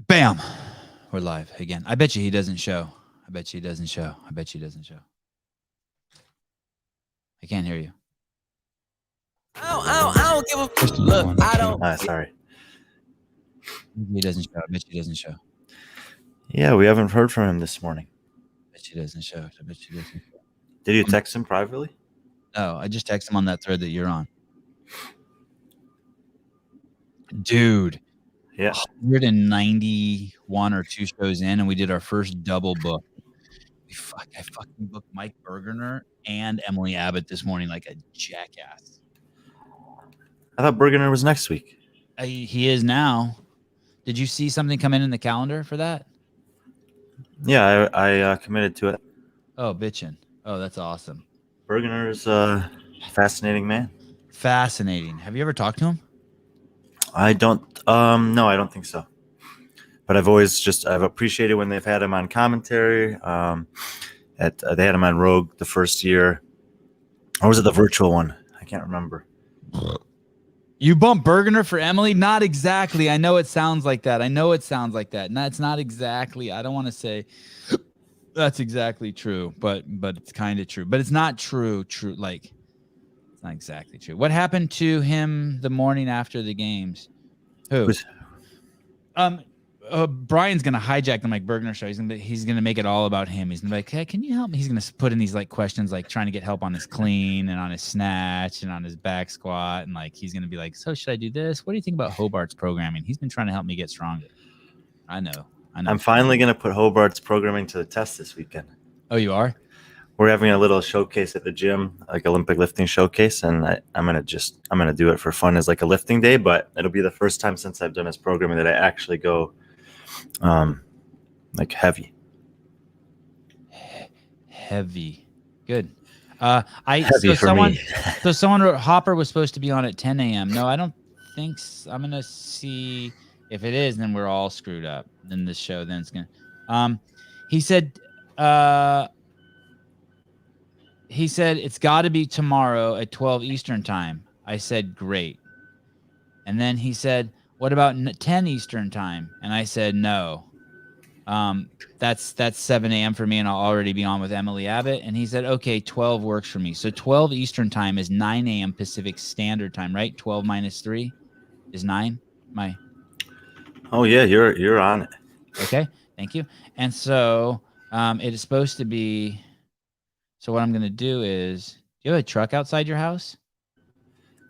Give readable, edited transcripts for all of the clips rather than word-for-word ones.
Bam. We're live again. I bet you he doesn't show. I bet you he doesn't show. I bet you he doesn't show. I can't hear you. I don't give a look. I don't. Sorry. He doesn't show. I bet you he doesn't show. Yeah, we haven't heard from him this morning. I bet you he doesn't show. I bet you he doesn't show. Did you text him privately? No, I just texted him on that thread that you're on. Dude. Yeah. 191 or 2 shows in, and we did our first double book. I fucking booked Mike Bergener and Emily Abbott this morning like a jackass. I thought Bergener was next week. He is now. Did you see something come in the calendar for that? Yeah, I committed to it. Oh, bitchin'. Oh, that's awesome. Bergener is a fascinating man. Fascinating. Have you ever talked to him? I don't. No, I don't think so. But I've appreciated when they've had him on commentary. They had him on Rogue the first year, or was it the virtual one? I can't remember. You bumped Bergener for Emily? Not exactly. I know it sounds like that. No, it's not exactly. I don't want to say that's exactly true, but it's kind of true. But it's not true. Like, it's not exactly true. What happened to him the morning after the games? Who? Brian's gonna hijack the Mike Bergener show. He's gonna make it all about him. He's gonna be like, hey, can you help me? He's gonna put in these like questions, like trying to get help on his clean and on his snatch and on his back squat, and like he's gonna be like, so should I do this? What do you think about Hobart's programming? He's been trying to help me get stronger. I know. I'm finally gonna put Hobart's programming to the test this weekend. Oh, you are? We're having a little showcase at the gym, like Olympic lifting showcase, and I'm gonna do it for fun as like a lifting day. But it'll be the first time since I've done his programming that I actually go like heavy. Good. Me. So someone wrote Hopper was supposed to be on at 10 a.m. No, I don't think so. I'm gonna see if it is, then we're all screwed up. Then this show, then it's gonna he said it's got to be tomorrow at 12 Eastern time. I said great. And then he said, what about 10 Eastern time? And I said no. That's 7 a.m. for me, and I'll already be on with Emily Abbott. And he said, okay, 12 works for me. So 12 Eastern time is 9 a.m. Pacific Standard Time, right? 12 minus 3 is 9. Oh yeah, you're on it. Okay, thank you. And so it is supposed to be. So what I'm gonna do is, do you have a truck outside your house?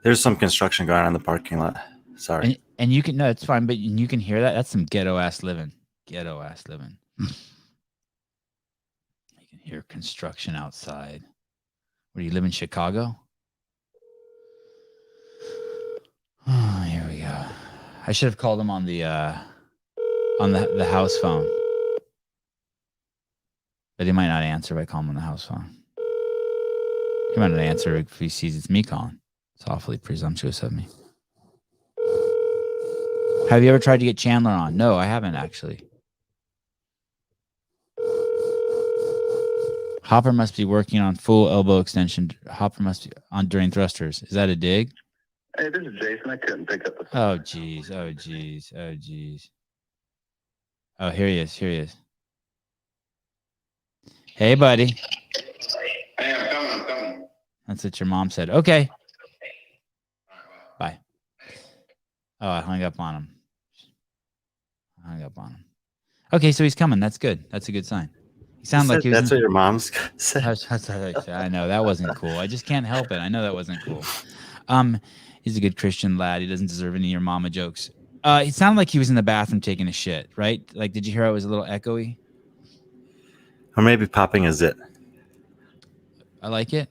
There's some construction going on in the parking lot. Sorry. And you can, no, it's fine, but you can hear that. That's some ghetto ass living. You can hear construction outside. Where do you live in Chicago? Oh, here we go. I should have called him on the house phone. But he might not answer if I call him on the house phone. He might not answer if he sees it's me calling. It's awfully presumptuous of me. Have you ever tried to get Chandler on? No, I haven't actually. Hopper must be working on full elbow extension. Hopper must be on during thrusters. Is that a dig? Hey, this is Jayson. I couldn't pick up the phone. Oh, geez. Oh, here he is. Hey, buddy. Hey, I'm coming. That's what your mom said. Okay. Bye. Oh, I hung up on him. Okay, so he's coming. That's good. That's a good sign. He sounded like he was. That's what your mom's said. I know that wasn't cool. I just can't help it. I know that wasn't cool. He's a good Christian lad. He doesn't deserve any of your mama jokes. It sounded like he was in the bathroom taking a shit, right? Like, did you hear it was a little echoey? Or maybe popping a zit. I like it.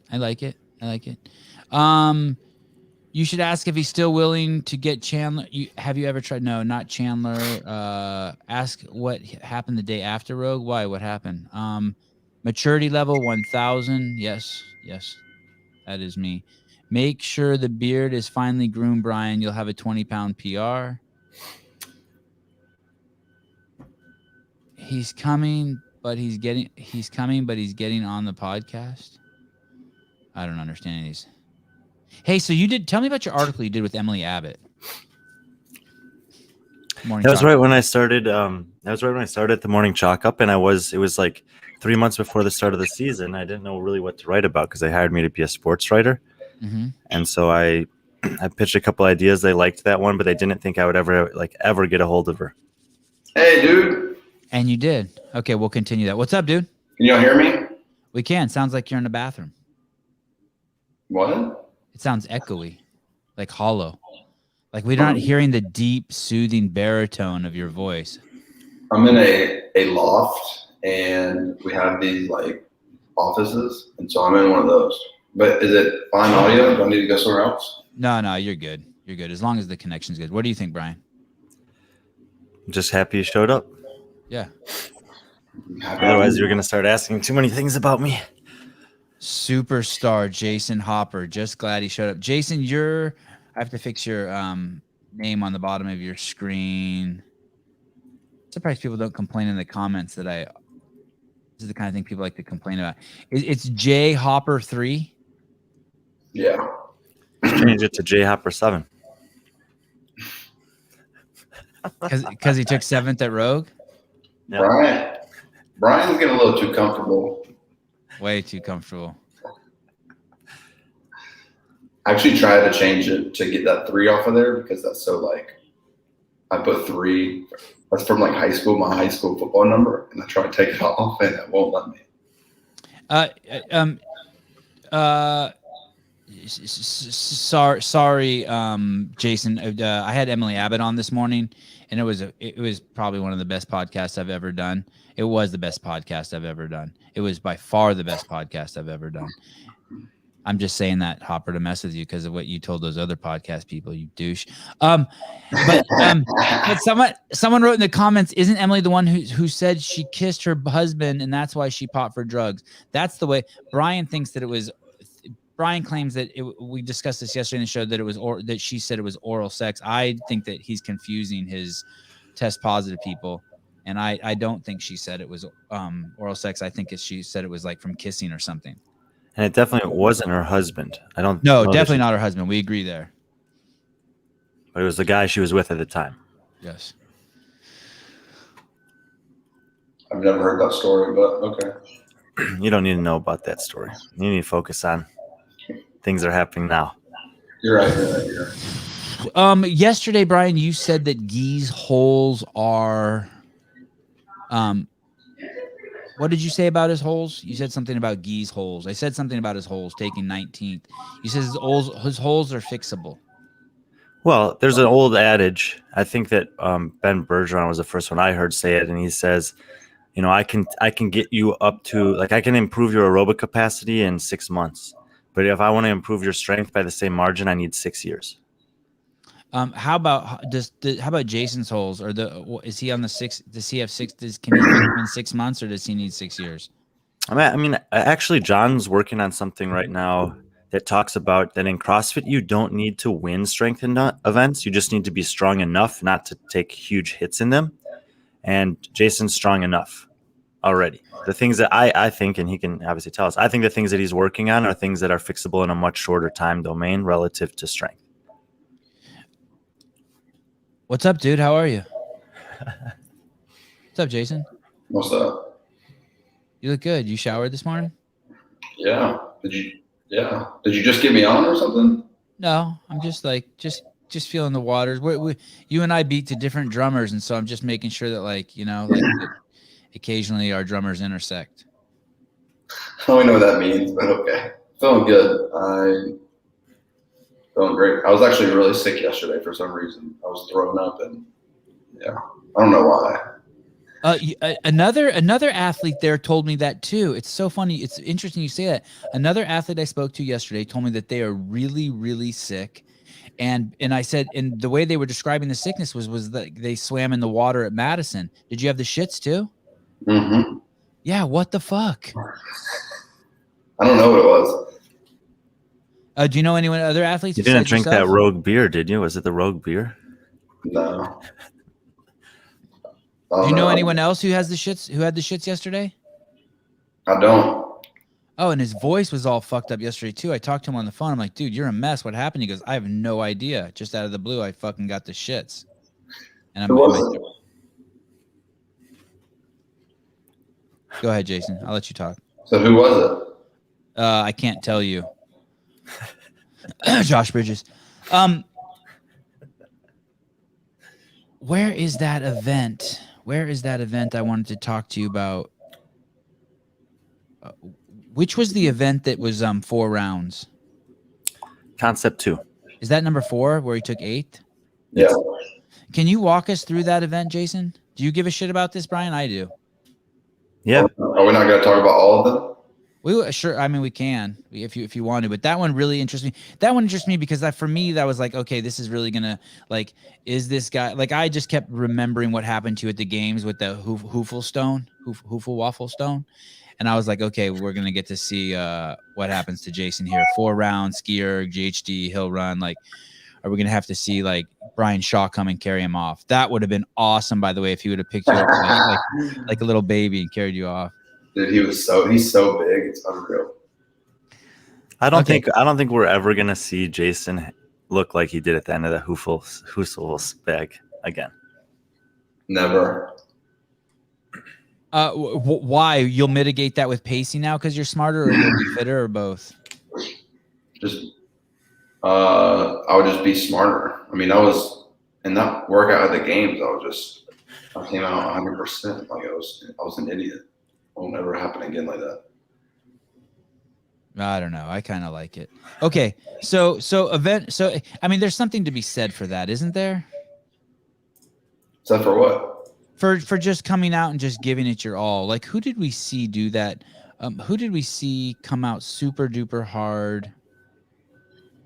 You should ask if he's still willing to get Chandler. Have you ever tried? No, not Chandler. Ask what happened the day after Rogue. Why? What happened? Maturity level 1000. Yes, that is me. Make sure the beard is finely groomed, Brian. You'll have a 20-pound PR. He's coming, but he's getting on the podcast. I don't understand any of these. Hey, so tell me about your article you did with Emily Abbott. That was right when I started. That was right when I started the morning chalk up, and it was like 3 months before the start of the season. I didn't know really what to write about because they hired me to be a sports writer, and so I pitched a couple ideas. They liked that one, but they didn't think I would ever get a hold of her. Hey, dude. And you did. Okay, we'll continue that. What's up, dude? Can y'all hear me? We can. Sounds like you're in the bathroom. What? It sounds echoey, like hollow. Like we're not hearing the deep, soothing baritone of your voice. I'm in a loft, and we have these like offices, and so I'm in one of those. But is it fine audio? Do I need to go somewhere else? No, you're good. You're good as long as the connection's good. What do you think, Brian? I'm just happy you showed up. Yeah. Otherwise, you're gonna start asking too many things about me. Superstar Jayson Hopper. Just glad he showed up. Jayson, I have to fix your name on the bottom of your screen. Surprised people don't complain in the comments that this is the kind of thing people like to complain about. It's J Hopper 3. Yeah. Change it to J Hopper 7. Because he took 7th at Rogue. Yeah. Brian's getting a little too comfortable. Way too comfortable. I actually tried to change it to get that 3 off of there because that's so like I put 3. That's from like high school, my high school football number, and I tried to take it off and it won't let me. Sorry, Jayson. I had Emily Abbott on this morning, and it was probably one of the best podcasts I've ever done. It was the best podcast I've ever done. It was by far the best podcast I've ever done. I'm just saying that, Hopper, to mess with you because of what you told those other podcast people, you douche. But someone wrote in the comments, isn't Emily the one who said she kissed her husband and that's why she popped for drugs? That's the way Brian thinks that it was. Brian claims that we discussed this yesterday in the show that it was that she said it was oral sex. I think that he's confusing his test positive people, and I don't think she said it was oral sex. I think she said it was like from kissing or something. And it definitely wasn't her husband. No, definitely not her husband. We agree there. But it was the guy she was with at the time. Yes. I've never heard that story, but okay. You don't need to know about that story. You need to focus on things that are happening now. You're right. Yesterday, Brian, you said that Gee's holes are what did you say about his holes? You said something about Gee's holes. I said something about his holes taking 19th. You said his holes are fixable. Well, there's an old adage. I think that Ben Bergeron was the first one I heard say it, and he says, you know, I can get you up to, like, I can improve your aerobic capacity in 6 months, but if I want to improve your strength by the same margin, I need 6 years. How about Jayson's holes? Or is he on the 6? Does he have 6? Can he fix them in 6 months, or does he need 6 years? I mean, actually, John's working on something right now that talks about that in CrossFit, you don't need to win strength events. You just need to be strong enough not to take huge hits in them. And Jayson's strong enough already. The things that I think, and he can obviously tell us, I think the things that he's working on are things that are fixable in a much shorter time domain relative to strength. What's up, dude? How are you? What's up, Jayson? What's up? You look good. You showered this morning? Yeah. Did you just get me on or something? No, I'm just like just feeling the waters. You and I beat to different drummers, and so I'm just making sure that, like, you know, like occasionally our drummers intersect. I don't know what that means, but okay. Feeling good. Feeling great. I was actually really sick yesterday for some reason. I was throwing up, and yeah, I don't know why. Another athlete there told me that too. It's so funny. It's interesting you say that. Another athlete I spoke to yesterday told me that they are really, really sick. And I said, and the way they were describing the sickness was that they swam in the water at Madison. Did you have the shits too? Mm-hmm. Yeah. What the fuck? I don't know what it was. Do you know anyone, other athletes? You didn't drink that Rogue beer, did you? Was it the Rogue beer? No. Do you know anyone else who has the shits? Who had the shits yesterday? I don't. Oh, and his voice was all fucked up yesterday too. I talked to him on the phone. I'm like, dude, you're a mess. What happened? He goes, I have no idea. Just out of the blue, I fucking got the shits. And Who was it? Go ahead, Jayson. I'll let you talk. So who was it? I can't tell you. Josh Bridges. Where is that event? Where is that event I wanted to talk to you about? Which was the event that was 4 rounds? Concept 2. Is that number 4 where he took 8? Yeah. Can you walk us through that event, Jayson? Do you give a shit about this, Brian? I do. Yeah. Are we not going to talk about all of them? We sure. I mean, we can if you want to, but that one really interests me. That one interests me because for me, that was like, okay, this is really gonna like, is this guy like? I just kept remembering what happened to you at the games with the Hoofle Waffle Stone, and I was like, okay, we're gonna get to see what happens to Jayson here. 4 rounds, skier, GHD, hill run. Like, are we gonna have to see like Brian Shaw come and carry him off? That would have been awesome, by the way, if he would have picked you up like a little baby and carried you off. Dude, he's so big, it's unreal. I don't think we're ever gonna see Jayson look like he did at the end of the Hoofle's bag again. Never. Why? You'll mitigate that with pacing now because you're smarter, or you'll be fitter, or both? Just I would just be smarter. I mean, I was in that workout at the games, I came out 100%. Like I was an idiot. It'll never happen again like that. I don't know. I kind of like it. Okay. So I mean, there's something to be said for that, isn't there? Except for what? For just coming out and just giving it your all. Like, who did we see do that? Who did we see come out super duper hard?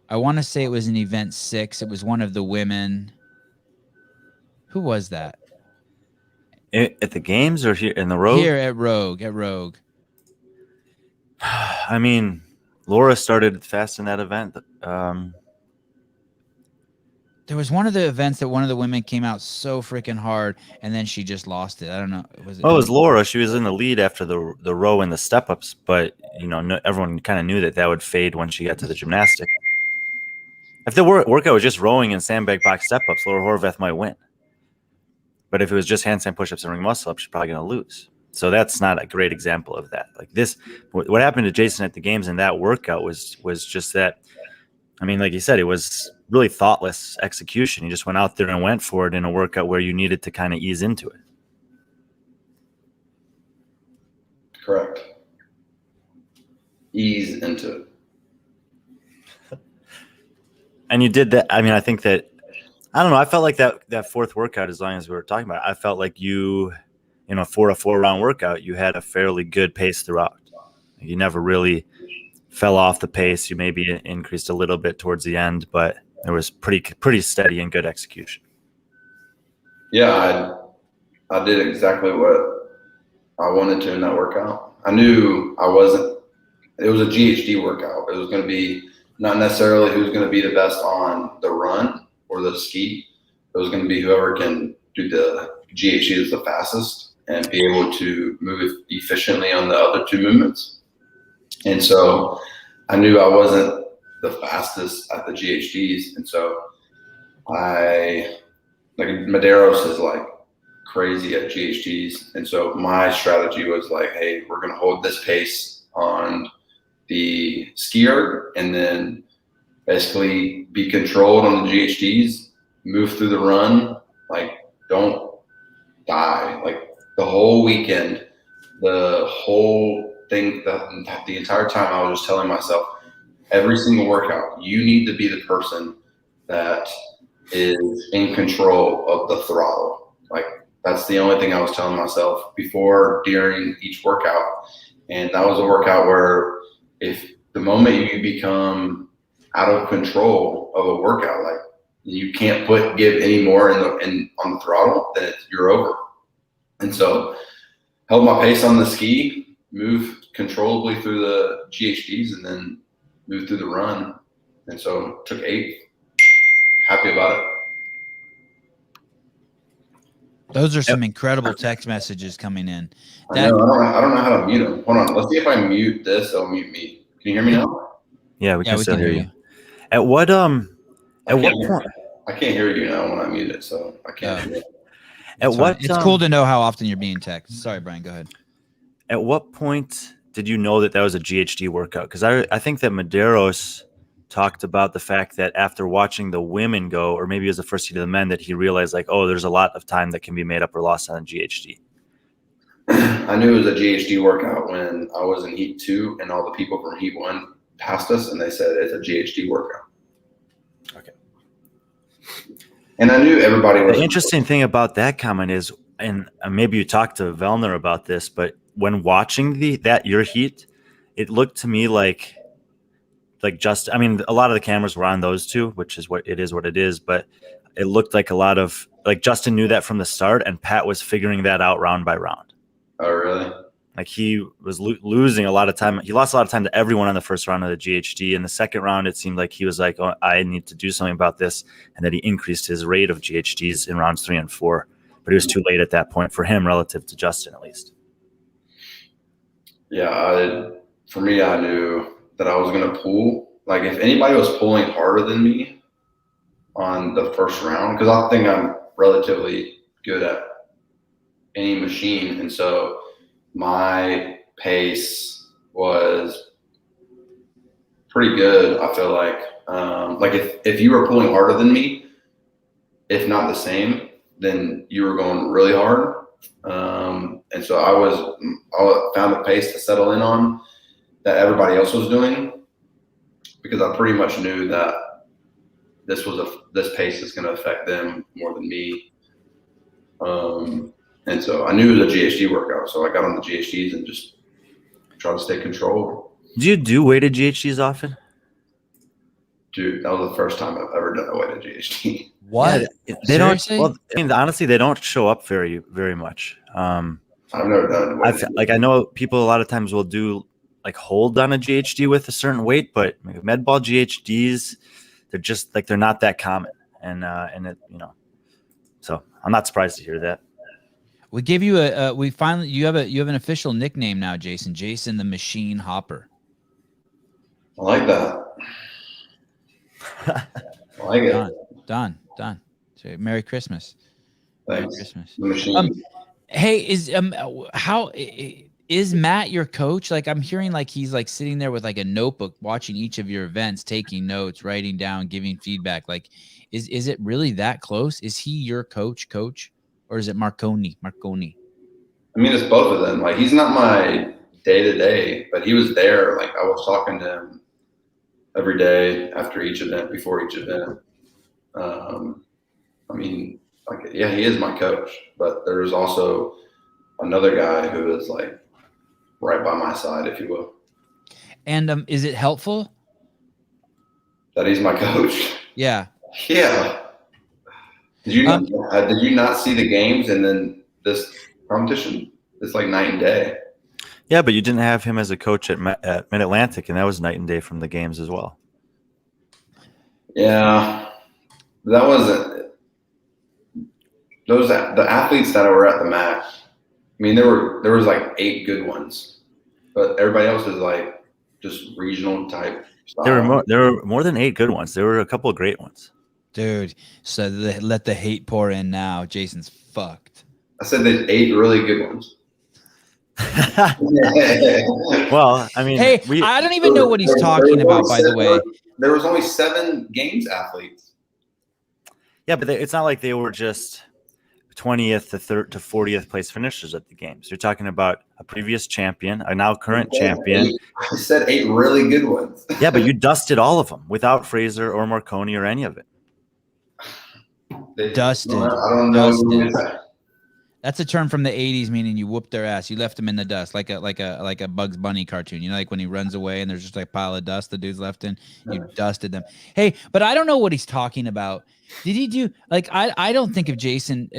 I want to say it was in event 6. It was one of the women. Who was that? At the games or here in the Rogue? Here at Rogue. I mean, Laura started fast in that event. There was one of the events that one of the women came out so freaking hard, and then she just lost it. I don't know. It was Laura. She was in the lead after the row and the step ups, but everyone kind of knew that would fade when she got to the gymnastic. If the workout was just rowing and sandbag box step ups, Laura Horvath might win. But if it was just handstand push-ups and ring muscle-ups, she's probably going to lose. So that's not a great example of that. Like this, what happened to Jayson at the games in that workout was just that. I mean, like you said, it was really thoughtless execution. You just went out there and went for it in a workout where you needed to kind of ease into it. Correct. Ease into it. And you did that. I mean, I think that, I don't know. I felt like that fourth workout, as long as we were talking about it, I felt like for a 4-round workout, you had a fairly good pace throughout. You never really fell off the pace. You maybe increased a little bit towards the end, but it was pretty steady and good execution. Yeah, I did exactly what I wanted to in that workout. I knew I wasn't. It was a GHD workout. It was going to be not necessarily who's going to be the best on the run or the ski. It was going to be whoever can do the GHD is the fastest and be able to move efficiently on the other 2 movements. And so I knew I wasn't the fastest at the GHDs. And so Medeiros is like crazy at GHDs. And so my strategy was like, hey, we're going to hold this pace on the skier and then basically be controlled on the GHDs, move through the run, like don't die. Like the whole weekend, the whole thing, the entire time I was just telling myself, every single workout, you need to be the person that is in control of the throttle. Like that's the only thing I was telling myself before, during each workout. And that was a workout where if the moment you become out of control of a workout, like you can't give any more on the throttle, then you're over. And so held my pace on the ski, moved controllably through the GHDs, and then moved through the run. And so took 8. Happy about it. Those are some incredible text messages coming in. I don't know how to mute them. Hold on. Let's see if I mute this. It'll mute me. Can you hear me now? Yeah, we can still hear you. At what point? I can't hear you now when I mute it, so I can't hear it. It's cool to know how often you're being texted. Sorry, Brian, go ahead. At what point did you know that was a GHD workout? Because I think that Medeiros talked about the fact that after watching the women go, or maybe it was the first heat of the men, that he realized like, oh, there's a lot of time that can be made up or lost on GHD. I knew it was a GHD workout when I was in heat 2 and all the people from heat 1 passed us and they said it's a GHD workout. Okay. And I knew everybody was. The interesting thing about that comment is, and maybe you talked to Vellner about this, but when watching your heat, it looked to me like just, I mean, a lot of the cameras were on those two, which is what it is, but it looked like a lot of, like, Justin knew that from the start and Pat was figuring that out round by round. Oh, really? Like he was losing a lot of time. He lost a lot of time to everyone on the first round of the GHD. In the second round, it seemed like he was like, oh, I need to do something about this. And that he increased his rate of GHDs in rounds 3 and 4. But it was too late at that point for him relative to Justin, at least. Yeah, for me, I knew that I was going to pull. Like if anybody was pulling harder than me on the first round, because I think I'm relatively good at any machine. And so my pace was pretty good. I feel like if you were pulling harder than me, if not the same, then you were going really hard. And so I found a pace to settle in on that everybody else was doing, because I pretty much knew that this pace is going to affect them more than me. And so I knew it was a GHD workout. So I got on the GHDs and just tried to stay controlled. Do you do weighted GHDs often? Dude, that was the first time I've ever done a weighted GHD. What? Yeah, they Seriously? don't. Well, I mean, honestly, they don't show up very, very much. I've never done it. I know people a lot of times will do like hold on a GHD with a certain weight, but med ball GHDs, they're just like, they're not that common. And it, so I'm not surprised to hear that. We gave you you have an official nickname now, Jayson. Jayson the Machine Hopper. I like that. I like it. Done. So, Merry Christmas. Thanks. Merry Christmas. The machine. Hey, how is Matt your coach? Like, I'm hearing like he's like sitting there with like a notebook, watching each of your events, taking notes, writing down, giving feedback. Like, is it really that close? Is he your coach, or is it Marconi? I mean, it's both of them. Like, he's not my day-to-day, but he was there. Like, I was talking to him every day after each event, before each event. I mean, like, yeah, he is my coach, but there's also another guy who is like right by my side, if you will. And is it helpful that he's my coach? Yeah. Yeah. Did you not see the games and then this competition? It's like night and day. Yeah, but you didn't have him as a coach at Mid-Atlantic, and that was night and day from the games as well. Yeah, that wasn't the athletes that were at the MAC. I mean, there was like 8 good ones, but everybody else is like just regional type style. There were more than 8 good ones. There were a couple of great ones. Dude, so let the hate pour in now. Jason's fucked. I said there's 8 really good ones. Well, I mean, hey, I don't even know what he's talking about, by the way. There was only 7 games athletes. Yeah, but it's not like they were just 20th to 40th place finishers at the games. You're talking about a previous champion, a now current champion. I said 8 really good ones. Yeah, but you dusted all of them without Fraser or Marconi or any of it. Dusted. I don't know. Dusted. That's a term from the 80s, meaning you whooped their ass. You left them in the dust, like a Bugs Bunny cartoon. You know, like when he runs away and there's just like a pile of dust the dude's left in. You dusted them. Hey, but I don't know what he's talking about. Did he do like I don't think of Jayson.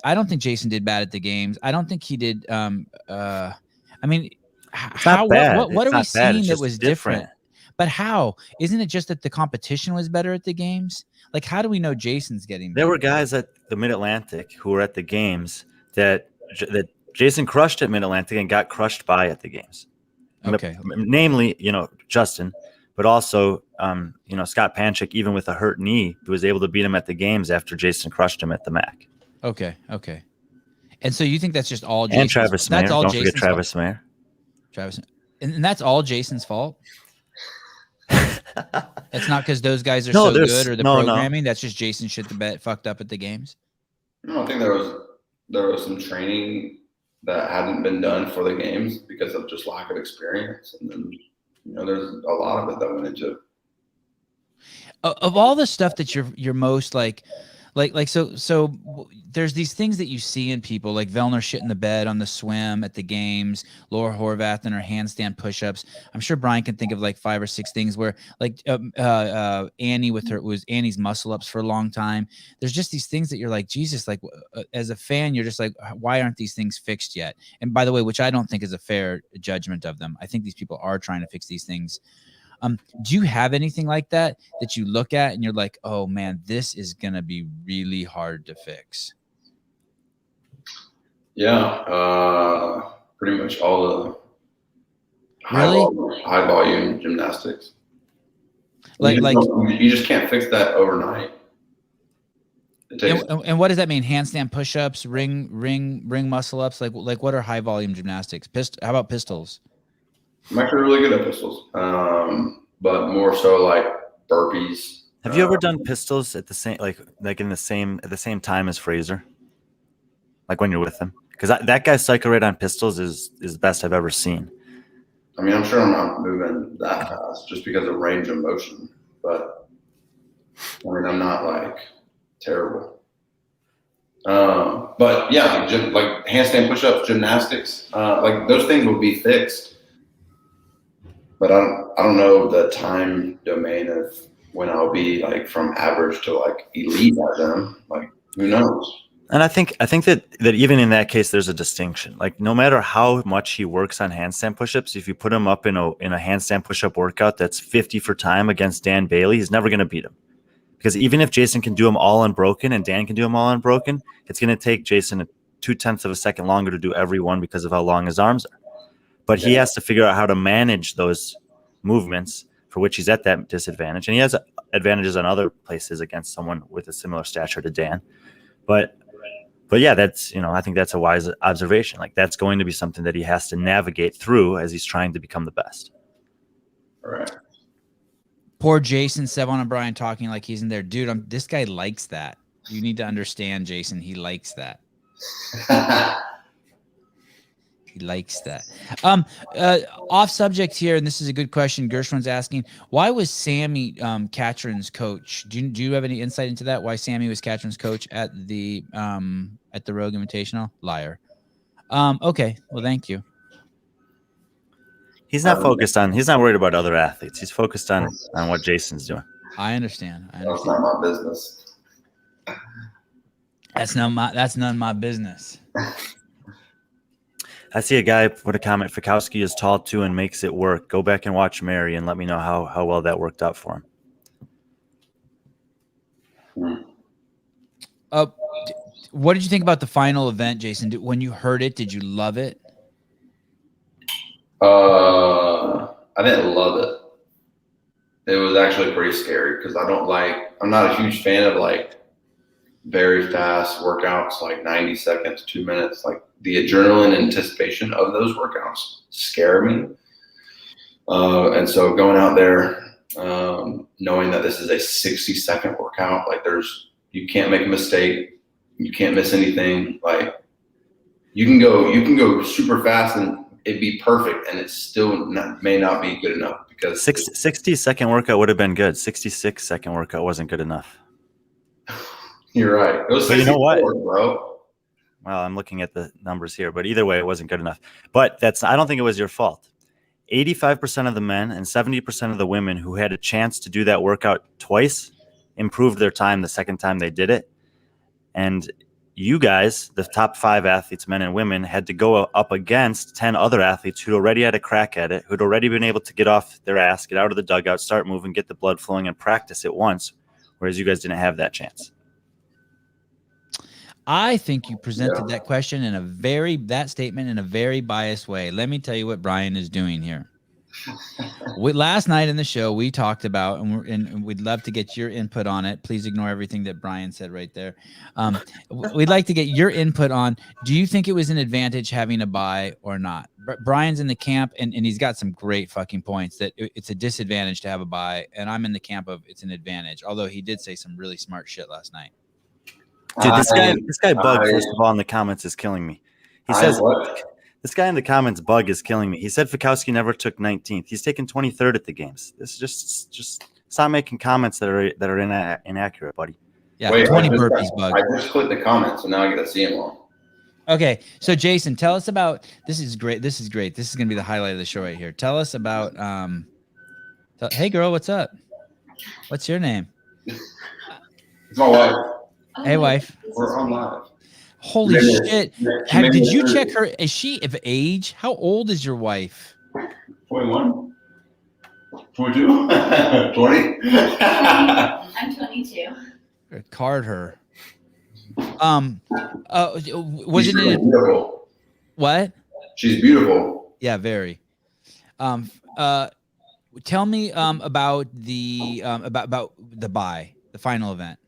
I don't think Jayson did bad at the games. I don't think he did. I mean, how? What are we seeing that was different? But how? Isn't it just that the competition was better at the games? Like, how do we know Jason's getting better? There were guys at the Mid-Atlantic who were at the games that Jayson crushed at Mid-Atlantic and got crushed by at the games. Okay. Namely, Justin, but also, Scott Panchik, even with a hurt knee, who was able to beat him at the games after Jayson crushed him at the MAC. Okay. And so you think that's just all And Jason's? Travis Mayer. That's all Don't forget Jason's Travis fault? Mayer. Travis, and that's all Jason's fault. That's not because those guys are No, so good or the no. programming. That's just Jason shit the bed fucked up at the games. No, I think there was some training that hadn't been done for the games because of just lack of experience, and then there's a lot of it that went into it. Of all the stuff that you're most like so there's these things that you see in people like Vellner shit in the bed on the swim at the games, Laura Horvath and her handstand push-ups. I'm sure Brian can think of like 5 or 6 things where like Annie was Annie's muscle ups for a long time. There's just these things that you're like, Jesus, like as a fan, you're just like, why aren't these things fixed yet? And by the way, which I don't think is a fair judgment of them. I think these people are trying to fix these things. Do you have anything like that you look at and you're like, oh man, this is going to be really hard to fix? Yeah. Pretty much all the high volume gymnastics. You just can't fix that overnight. And what does that mean? Handstand push-ups, ring muscle ups? Like what are high volume gymnastics? How about pistols? I'm actually really good at pistols, but more so like burpees. Have you ever done pistols at the same at the same time as Fraser? Like when you're with him, because that guy's cycle rate on pistols is the best I've ever seen. I mean, I'm sure I'm not moving that fast just because of range of motion, but I mean, I'm not like terrible. But yeah, like handstand push-ups, gymnastics, like those things will be fixed. But I don't know the time domain of when I'll be like from average to like elite at them. Like who knows? And I think that even in that case, there's a distinction. Like no matter how much he works on handstand push-ups, if you put him up in a handstand push-up workout that's 50 for time against Dan Bailey, he's never going to beat him. Because even if Jayson can do them all unbroken and Dan can do them all unbroken, it's going to take Jayson 0.2 of a second longer to do every one because of how long his arms are. But he has to figure out how to manage those movements for which he's at that disadvantage. And he has advantages on other places against someone with a similar stature to Dan. But yeah, that's, I think that's a wise observation. Like that's going to be something that he has to navigate through as he's trying to become the best. All right. Poor Jayson, Sevan and Brian talking like he's in there. Dude, this guy likes that. You need to understand, Jayson. He likes that. He likes that. Off subject here, and this is a good question. Gershwin's asking, why was Sammy Catron's coach? Do you have any insight into that? Why Sammy was Catron's coach at the Rogue Invitational? Liar. Okay. Well, thank you. He's not he's not worried about other athletes. He's focused on what Jayson's doing. I understand. That's not my business. That's none of my business. I see a guy put a comment, Fikowski is tall too and makes it work. Go back and watch Mary and let me know how well that worked out for him. What did you think about the final event, Jayson? When you heard it, did you love it? I didn't love it. It was actually pretty scary because I'm not a huge fan of like very fast workouts, like 90 seconds, 2 minutes. Like the adrenaline anticipation of those workouts scare me. And so going out there, knowing that this is a 60-second workout, like you can't make a mistake. You can't miss anything. Like you can go super fast and it'd be perfect, and it still may not be good enough because 60-second workout would have been good. 66-second workout wasn't good enough. You're right. It was 64, you know what, bro? Well, I'm looking at the numbers here, but either way, it wasn't good enough. But I don't think it was your fault. 85% of the men and 70% of the women who had a chance to do that workout twice improved their time the second time they did it. And you guys, the top 5 athletes, men and women, had to go up against 10 other athletes who'd already had a crack at it, who'd already been able to get off their ass, get out of the dugout, start moving, get the blood flowing, and practice it once, whereas you guys didn't have that chance. I think you presented that question that statement in a very biased way. Let me tell you what Brian is doing here. Last night in the show, we talked about, and we'd love to get your input on it. Please ignore everything that Brian said right there. We'd like to get your input on, do you think it was an advantage having a bye or not? Brian's in the camp, and he's got some great fucking points that it's a disadvantage to have a bye, and I'm in the camp of it's an advantage, although he did say some really smart shit last night. Dude, this guy Bug, first of all, in the comments is killing me. He says... This guy in the comments, Bug, is killing me. He said Fikowski never took 19th. He's taken 23rd at the games. This is just stop making comments that are inaccurate, buddy. Yeah, wait, 20 burpees, Bug. I just clicked the comments, and now I get to see them all. Okay, so Jayson, tell us about this. Is great. This is great. This is gonna be the highlight of the show right here. Tell us about. Hey, girl, what's up? What's your name? It's my wife. Hey, wife. We're on live. Holy shit. Did you check her? Is she of age? How old is your wife? 21. 22? 20? I'm 22. Card her. Was it beautiful? What? She's beautiful. Yeah, very. Tell me about the bye, the final event.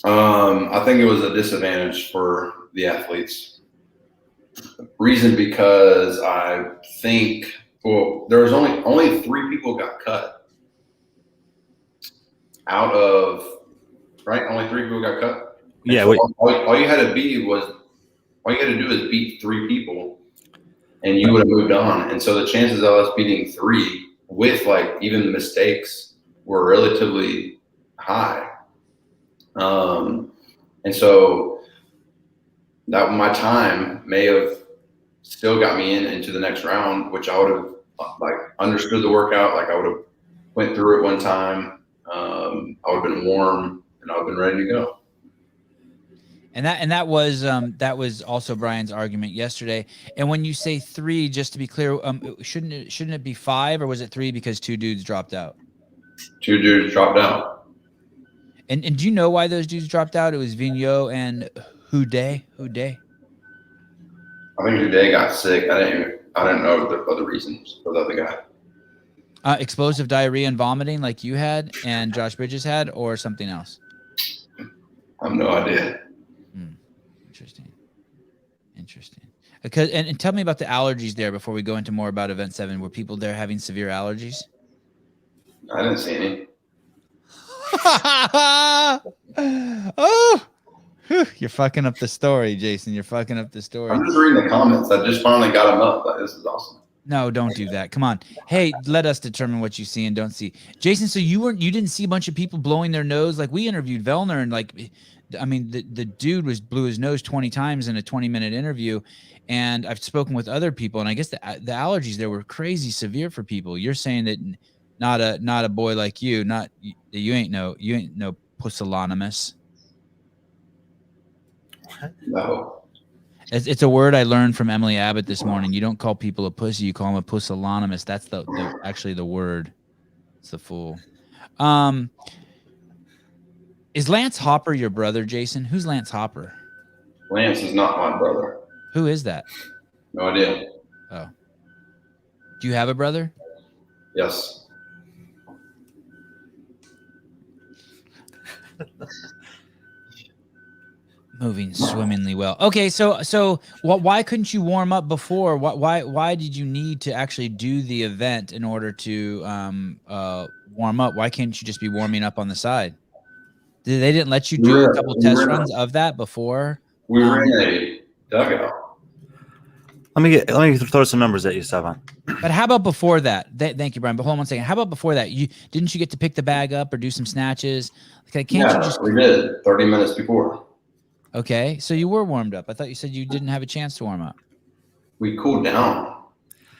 I think it was a disadvantage for the athletes. Reason because I think, well, there was only 3 people got cut out of, right? Only 3 people got cut. And yeah. So all you had to do is beat 3 people, and you would have moved on. And so the chances of us beating 3 with like even the mistakes were relatively high. And so that my time may have still got me into the next round, which I would have like understood the workout. Like I would have went through it one time. I would have been warm and I would have been ready to go. And that was also Brian's argument yesterday. And when you say 3, just to be clear, shouldn't it be 5, or was it 3 because 2 dudes dropped out? 2 dudes dropped out. And do you know why those dudes dropped out? It was Vigneault and Houdet. I think Houdet got sick. I didn't know the other reasons for the other guy. Explosive diarrhea and vomiting like you had and Josh Bridges had, or something else? I have no idea. Interesting. Because and tell me about the allergies there before we go into more about Event 7. Were people there having severe allergies? I didn't see any. Oh, you're fucking up the story, Jayson. You're fucking up the story. I'm just reading the comments. I just finally got them up. Like, this is awesome. No, don't do that. Come on. Hey, let us determine what you see and don't see. Jayson, so you didn't see a bunch of people blowing their nose? Like we interviewed Vellner, and like, I mean, the dude blew his nose 20 times in a 20-minute interview. And I've spoken with other people, and I guess the allergies there were crazy severe for people. You're saying that not a boy like you, you ain't no pusillanimous. No. It's a word I learned from Emily Abbott this morning. You don't call people a pussy, you call them a pusillanimous. That's actually the word. It's the fool. Is Lance Hopper your brother, Jayson? Who's Lance Hopper? Lance is not my brother. Who is that? No idea. Oh. Do you have a brother? Yes. Moving swimmingly well. Okay, so why couldn't you warm up before? Why did you need to actually do the event in order to warm up? Why can't you just be warming up on the side? They didn't let you do a couple test runs of that before? We were in a dugout. Let me throw some numbers at you, Sevan. But how about before that? Thank you, Brian. But hold on one second. How about before that? Didn't you get to pick the bag up or do some snatches? Like, you just? We did 30 minutes before. Okay, so you were warmed up. I thought you said you didn't have a chance to warm up. We cooled down.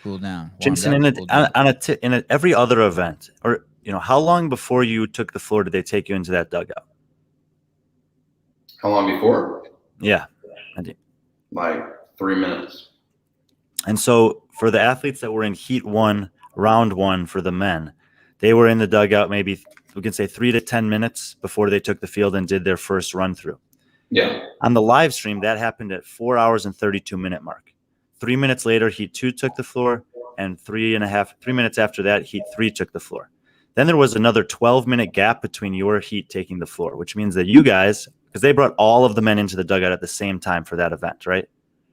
Jayson, in every other event, or how long before you took the floor did they take you into that dugout? How long before? Yeah, I did. Like 3 minutes. And so for the athletes that were in Heat 1, Round 1 for the men, they were in the dugout maybe we can say 3 to 10 minutes before they took the field and did their first run through. Yeah. On the live stream, that happened at 4 hours and 32-minute mark. 3 minutes later, Heat 2 took the floor, and 3 minutes after that, heat 3 took the floor. Then there was another 12-minute gap between your heat taking the floor, which means that you guys, because they brought all of the men into the dugout at the same time for that event, right?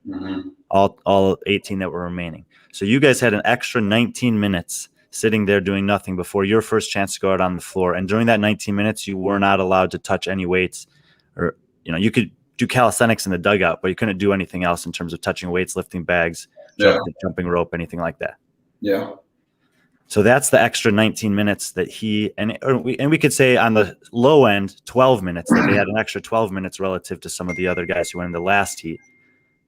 Mm-hmm. All 18 that were remaining. So you guys had an extra 19 minutes sitting there doing nothing before your first chance to go out on the floor. And during that 19 minutes, you were not allowed to touch any weights, or, you could do calisthenics in the dugout, but you couldn't do anything else in terms of touching weights, lifting bags, jumping rope, anything like that. Yeah. So that's the extra 19 minutes that we could say on the low end, 12 minutes, that they had an extra 12 minutes relative to some of the other guys who went in the last heat,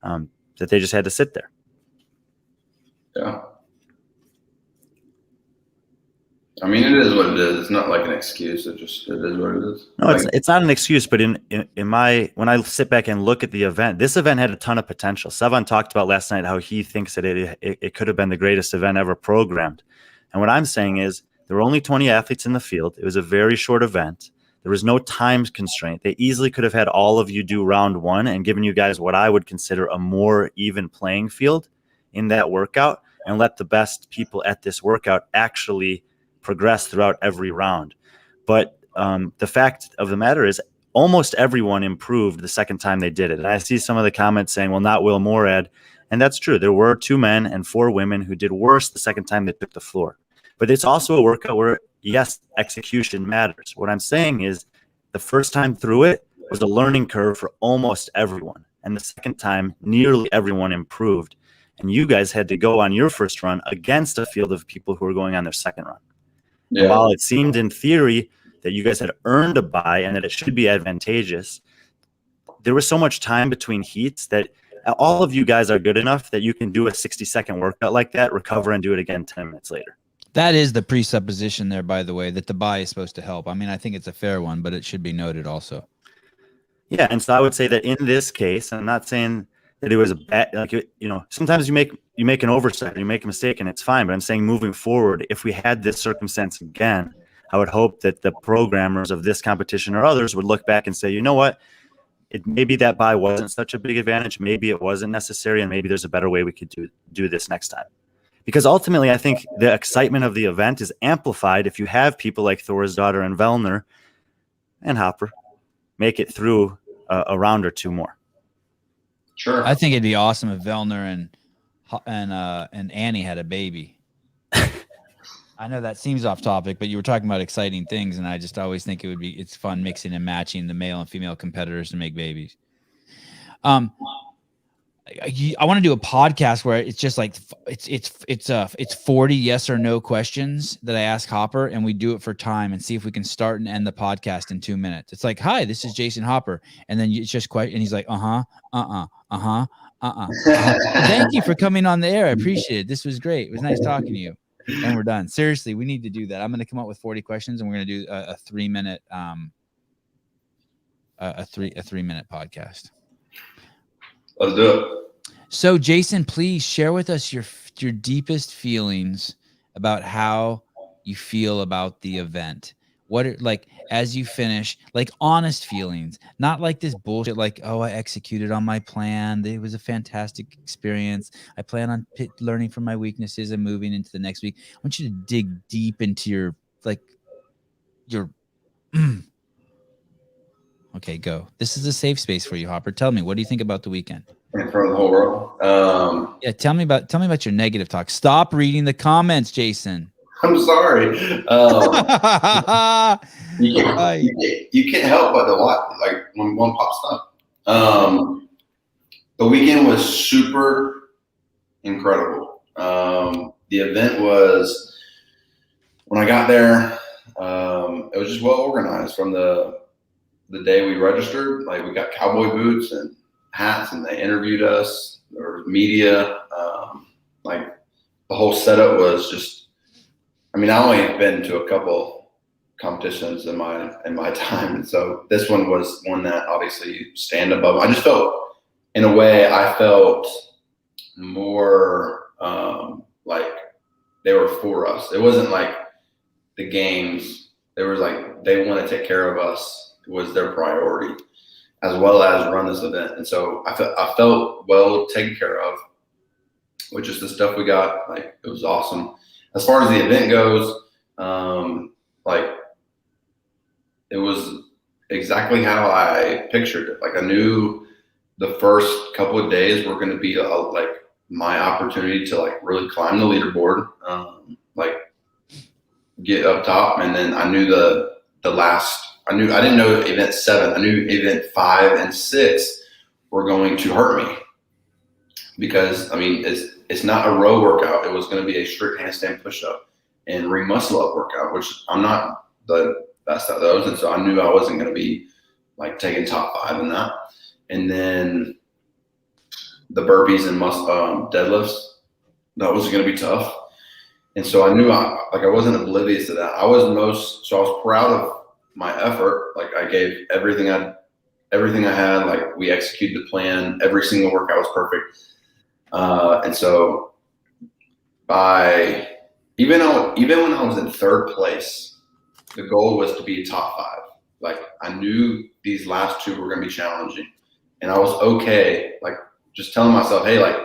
that they just had to sit there. Yeah. I mean, it is what it is. It's not like an excuse. It is what it is. No, it's not an excuse, but when I sit back and look at the event, this event had a ton of potential. Sevan talked about last night how he thinks that it could have been the greatest event ever programmed. And what I'm saying is there were only 20 athletes in the field. It was a very short event. There was no time constraint. They easily could have had all of you do round 1 and given you guys what I would consider a more even playing field in that workout, and let the best people at this workout actually progress throughout every round. But the fact of the matter is almost everyone improved the second time they did it. And I see some of the comments saying, well, not Will Morad. And that's true. There were 2 men and 4 women who did worse the second time they took the floor. But it's also a workout where, yes, execution matters. What I'm saying is the first time through it was a learning curve for almost everyone. And the second time, nearly everyone improved. And you guys had to go on your first run against a field of people who were going on their second run. Yeah. And while it seemed in theory that you guys had earned a bye and that it should be advantageous, there was so much time between heats that all of you guys are good enough that you can do a 60-second workout like that, recover, and do it again 10 minutes later. That is the presupposition there, by the way, that the bye is supposed to help. I mean, I think it's a fair one, but it should be noted also. Yeah, and so I would say that in this case, I'm not saying that it was a bad, sometimes you make an oversight, or you make a mistake, and it's fine. But I'm saying moving forward, if we had this circumstance again, I would hope that the programmers of this competition or others would look back and say, you know what, maybe that bye wasn't such a big advantage. Maybe it wasn't necessary, and maybe there's a better way we could do this next time. Because ultimately, I think the excitement of the event is amplified if you have people like Thorisdottir and Vellner and Hopper make it through a round or 2 more. Sure. I think it'd be awesome if Vellner and Annie had a baby. I know that seems off topic, but you were talking about exciting things, and I just always think it's fun mixing and matching the male and female competitors to make babies. I want to do a podcast where it's just like it's 40 yes or no questions that I ask Hopper, and we do it for time and see if we can start and end the podcast in 2 minutes. It's like, hi, this is Jayson Hopper, and then it's just question, and he's like, thank you for coming on the air. I appreciate it. This was great. It was nice talking to you. And we're done. Seriously, we need to do that. I'm going to come up with 40 questions, and we're going to do a 3-minute a 3-minute podcast. Let's do it. So, Jayson, please share with us your deepest feelings about how you feel about the event. What are, like, as you finish, like, honest feelings, not like this bullshit, like, oh, I executed on my plan. It was a fantastic experience. I plan on learning from my weaknesses and moving into the next week. I want you to dig deep into your okay, go. This is a safe space for you, Hopper. Tell me, what do you think about the weekend? In front of the whole world. Yeah, tell me about your negative talk. Stop reading the comments, Jayson. I'm sorry. You can't help but to watch, like, when one pops up. The weekend was super incredible. The event was, when I got there, it was just well organized from the day we registered. Like, we got cowboy boots and hats, and they interviewed us. There was media. Like, the whole setup was just, I mean, I only been to a couple competitions in my time, and so this one was one that obviously you stand above. I just felt, in a way, I felt more like they were for us. It wasn't like the games. There was like, they want to take care of us. It was their priority, as well as run this event. And so I felt well taken care of. with just the stuff we got. Like, it was awesome. As far as the event goes, like, it was exactly how I pictured it. Like, I knew the first couple of days were going to be like my opportunity to like really climb the leaderboard, like get up top. And then I knew I didn't know event 7. I knew event 5 and 6 were going to hurt me, because I mean, it's not a row workout. It was going to be a strict handstand push-up and ring muscle up workout, which I'm not the best at those. And so I knew I wasn't going to be like taking top 5 in that. And then the burpees and deadlifts, that was going to be tough. And so I knew I wasn't oblivious to that. I was proud of my effort. Like, I gave everything I had. Like, we executed the plan. Every single workout was perfect. And so even when I was in 3rd place, the goal was to be top 5. Like, I knew these last 2 were going to be challenging, and I was okay. Like, just telling myself, hey, like,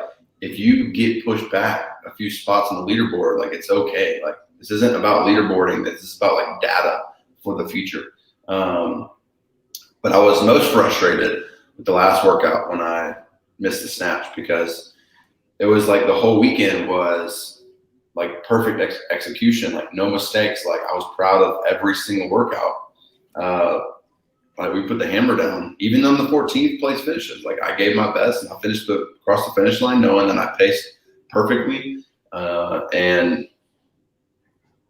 if you get pushed back a few spots on the leaderboard, like, it's okay. Like, this isn't about leaderboarding. This is about like data for the future. But I was most frustrated with the last workout when I missed the snatch, because it was like the whole weekend was like perfect execution, like no mistakes. Like, I was proud of every single workout. Like, we put the hammer down, even on the 14th place finishes. Like, I gave my best, and I finished across the finish line knowing that I paced perfectly. And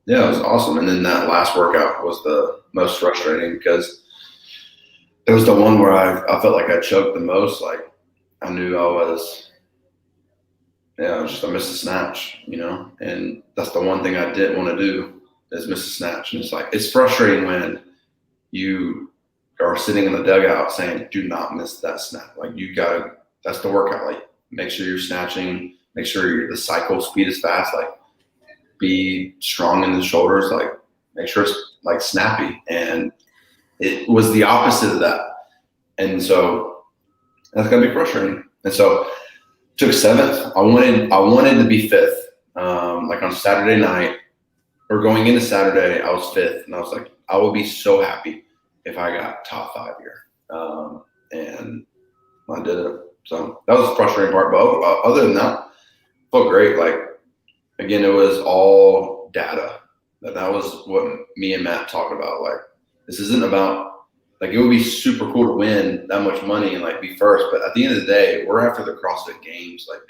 yeah, it was awesome. And then that last workout was the most frustrating, because it was the one where I felt like I choked the most. Like, I knew I missed the snatch, and that's the one thing I didn't want to do, is miss a snatch. And it's frustrating when you are sitting in the dugout saying, do not miss that snatch. Like, that's the workout. Like, make sure you're snatching, make sure the cycle speed is fast, like, be strong in the shoulders, like, make sure it's like snappy. And it was the opposite of that. And so that's going to be frustrating. And so took 7th. I wanted to be 5th. Like, on Saturday night, or going into Saturday, I was 5th, and I was like, I would be so happy if I got top 5 here. And I did it. So that was the frustrating part. But other than that, felt great. Like, again, it was all data. That was what me and Matt talked about. Like, this isn't about, like, it would be super cool to win that much money and like be first, but at the end of the day, we're after the CrossFit Games, like,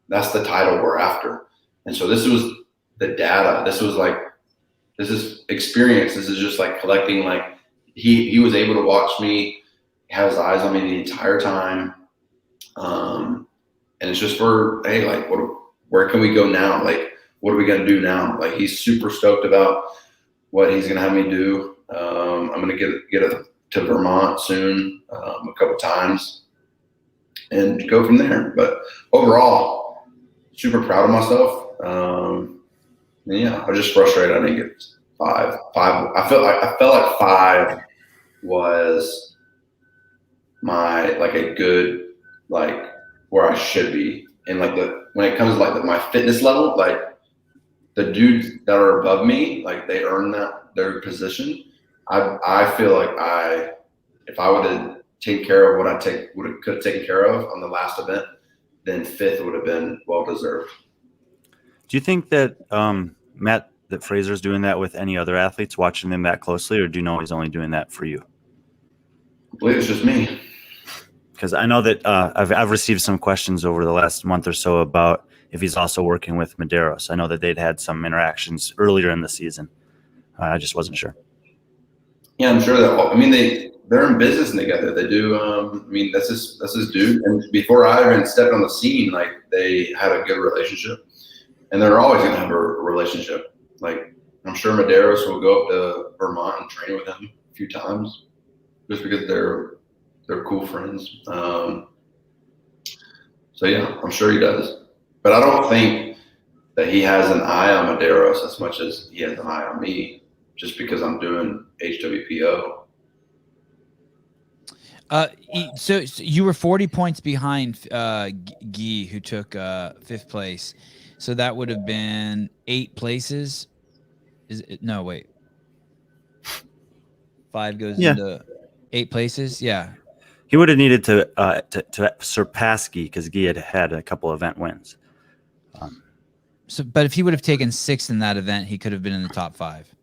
that's the title we're after. And so this was the data. This is experience. This is just like collecting. Like, he was able to watch me, have his eyes on me the entire time. And it's just for, hey, like, where can we go now? Like, what are we going to do now? Like, he's super stoked about what he's going to have me do. I'm going to get to Vermont soon, a couple times, and go from there. But overall, super proud of myself. And yeah, I was just frustrated I didn't get 5. I felt like 5 was my, like, a good, like, where I should be. And like, when it comes to like my fitness level, like, the dudes that are above me, like, they earn their position. I feel like if I would have taken care of what could have taken care of on the last event, then 5th would have been well deserved. Do you think that Matt, that Fraser's doing that with any other athletes, watching them that closely, or do you know he's only doing that for you? I believe it's just me. Because I know that I've received some questions over the last month or so about if he's also working with Medeiros. I know that they'd had some interactions earlier in the season. I just wasn't sure. Yeah, I'm sure that. I mean, they're in business together. They do. I mean, that's his dude. And before I even stepped on the scene, like, they had a good relationship, and they're always going to have a relationship. Like, I'm sure Medeiros will go up to Vermont and train with him a few times, just because they're cool friends. So yeah, I'm sure he does. But I don't think that he has an eye on Medeiros as much as he has an eye on me, just because I'm doing HWPO. So you were 40 points behind Guy, who took 5th place. So that would have been 8 places. Is it? No, wait. 5 goes into 8 places. Yeah. He would have needed to surpass Guy because Guy had a couple event wins. But if he would have taken 6th in that event, he could have been in the top 5.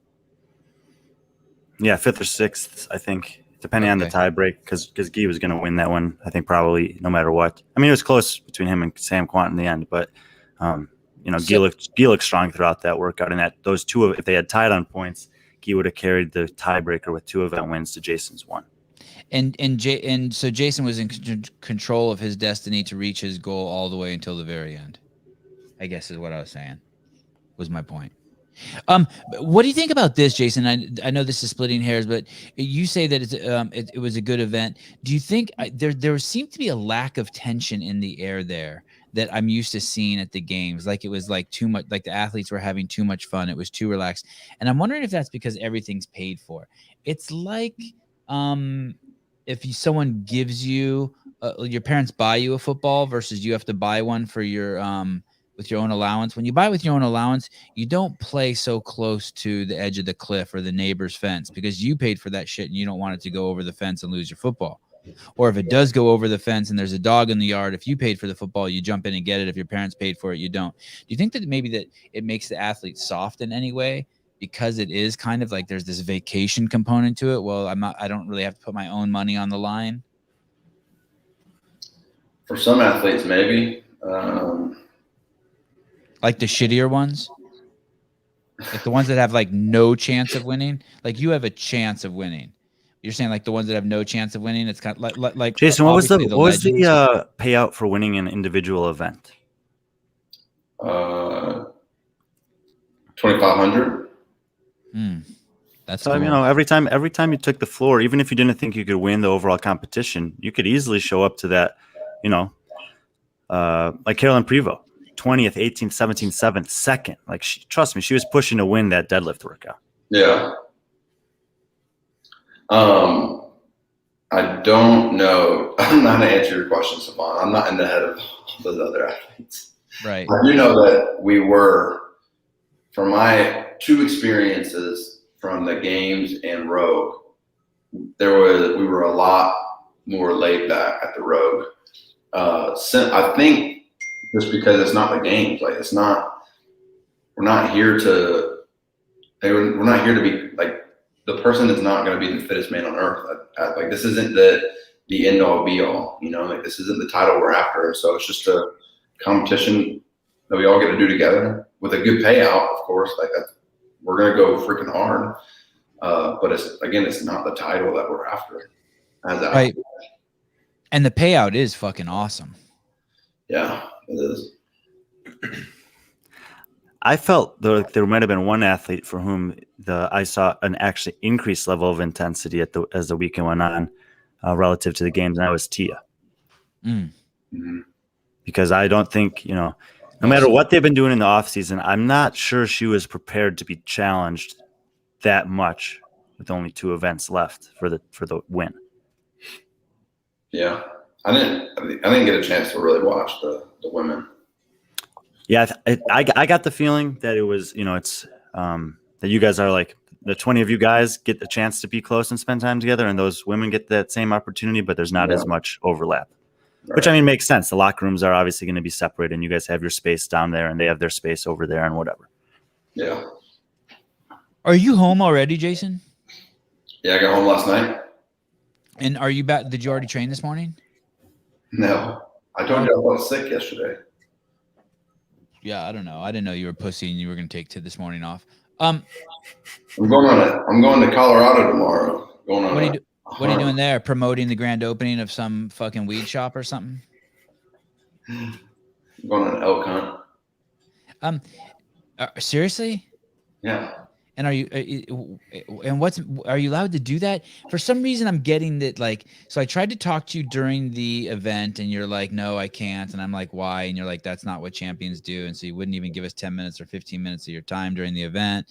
Yeah, 5th or 6th, I think, depending on the tie break, because Guy was going to win that one, I think, probably no matter what. I mean, it was close between him and Sam Quant in the end, but Guy looked strong throughout that workout, and those two, if they had tied on points, Guy would have carried the tiebreaker with 2 event wins to Jayson's 1. And so Jayson was in control of his destiny to reach his goal all the way until the very end, I guess is what I was saying, was my point. What do you think about this, Jayson? I know this is splitting hairs, but you say that it was a good event. Do you think there seemed to be a lack of tension in the air there that I'm used to seeing at the games? Like it was like too much, like the athletes were having too much fun. It was too relaxed. And I'm wondering if that's because everything's paid for. It's like if someone gives you your parents buy you a football versus you have to buy one for your with your own allowance. When you buy with your own allowance, you don't play so close to the edge of the cliff or the neighbor's fence because you paid for that shit and you don't want it to go over the fence and lose your football. Or if it does go over the fence and there's a dog in the yard, if you paid for the football, you jump in and get it. If your parents paid for it, you don't. Do you think that maybe that it makes the athlete soft in any way because it is kind of like there's this vacation component to it? Well, I don't really have to put my own money on the line. For some athletes, maybe. Like the shittier ones? Like the ones that have like no chance of winning? Like you have a chance of winning. You're saying like the ones that have no chance of winning? It's kind of like Jayson, what was the payout for winning an individual event? $2,500. That's so cool. every time you took the floor, even if you didn't think you could win the overall competition, you could easily show up to that, like Carolyn Prevost. 20th, 18th, 17th, 7th, 2nd. Like, trust me, she was pushing to win that deadlift workout. Yeah. I don't know. I'm not going to answer your question, Sevan. I'm not in the head of those other athletes. Right. I do know that we were, from my 2 experiences from the games and Rogue, we were a lot more laid back at the Rogue. I think just because it's not the games, like we're not here to be like the person that's not going to be the fittest man on earth. Like this isn't the end all be all, like this isn't the title we're after. So it's just a competition that we all get to do together with a good payout, of course. Like that, we're going to go freaking hard. But it's not the title that we're after. Right. And the payout is fucking awesome. Yeah, it is. I felt there might have been one athlete for whom I saw an actually increased level of intensity as the weekend went on relative to the games, and that was Tia. Mm-hmm. Because I don't think, no matter what they've been doing in the offseason, I'm not sure she was prepared to be challenged that much with only 2 events left for the win. Yeah. I didn't get a chance to really watch the women. Yeah, I got the feeling that it was, it's that you guys are like the 20 of you guys get the chance to be close and spend time together, and those women get that same opportunity, but there's not as much overlap, right. Which makes sense. The locker rooms are obviously going to be separated, and you guys have your space down there, and they have their space over there, and whatever. Yeah. Are you home already, Jayson? Yeah, I got home last night. And are you back? Did you already train this morning? No, I told you I was sick yesterday. Yeah, I don't know. I didn't know you were pussy and you were going to take this morning off. I'm going to Colorado tomorrow. What are you doing there? Promoting the grand opening of some fucking weed shop or something? I'm going on an elk hunt. Seriously? Yeah. And are you allowed to do that? For some reason, I'm getting that so I tried to talk to you during the event and you're like, no, I can't. And I'm like, why? And you're like, that's not what champions do. And so you wouldn't even give us 10 minutes or 15 minutes of your time during the event.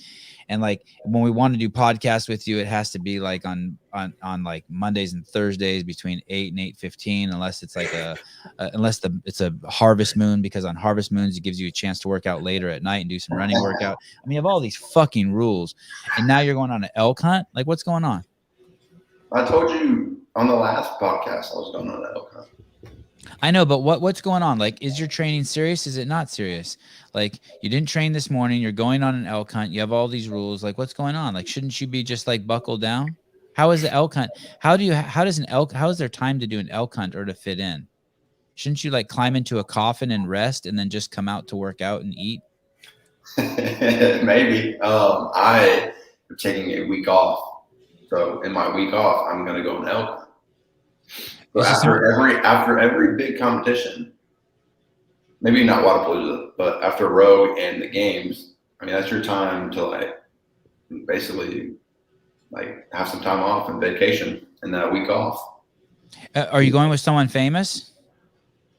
And like, when we want to do podcasts with you, it has to be like on on like Mondays and Thursdays between 8 and 8:15, unless it's like it's a harvest moon, because on harvest moons it gives you a chance to work out later at night and do some running workout. I mean, you have all these fucking rules, and now you're going on an elk hunt. Like, what's going on? I told you on the last podcast I was going on an elk hunt. I know, but what's going on? Like, is your training serious? Is it not serious? Like, you didn't train this morning. You're going on an elk hunt. You have all these rules. Like, what's going on? Like, shouldn't you be just like buckled down? How is the elk hunt? How is there time to do an elk hunt or to fit in? Shouldn't you like climb into a coffin and rest and then just come out to work out and eat? Maybe. I am taking a week off. So in my week off, I'm going to go on elk hunt. So after every big competition, maybe not Wadapalooza, but after Rogue and the games, I mean, that's your time to like basically like have some time off and vacation and that week off. Are you going with someone famous?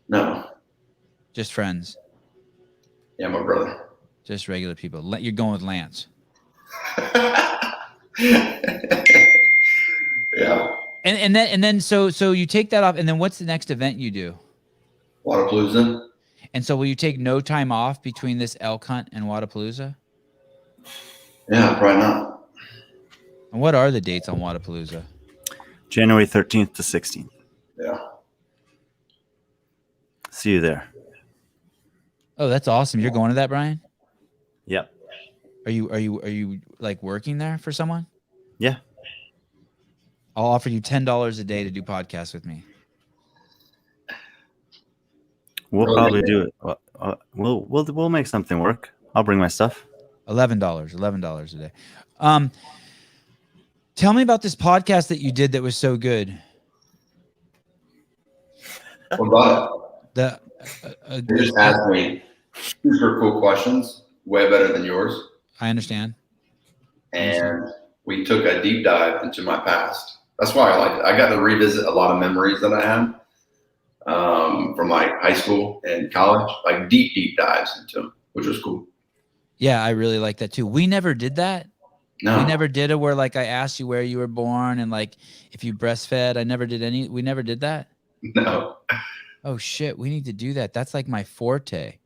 No. Just friends? Yeah, my brother. Just regular people. You're going with Lance. Yeah. And then so you take that off, and then what's the next event you do? Wadapalooza. And so will you take no time off between this elk hunt and Wadapalooza? Yeah, probably not. And what are the dates on Wadapalooza? January 13th to 16th. Yeah. See you there. Oh, that's awesome. You're going to that, Brian? Yep. Are you like working there for someone? Yeah. I'll offer you $10 a day to do podcasts with me. We'll probably do it. We'll make something work. I'll bring my stuff. $11 a day. Tell me about this podcast that you did that was so good. What about it? You just asked me super cool questions, way better than yours. I understand. And we took a deep dive into my past. That's why I liked it. I got to revisit a lot of memories that I had from like high school and college, like deep dives into them, which was cool. Yeah, I really like that too. We never did that. No. We never did it where like I asked you where you were born and like if you breastfed. We never did that. No. Oh shit, we need to do that. That's like my forte.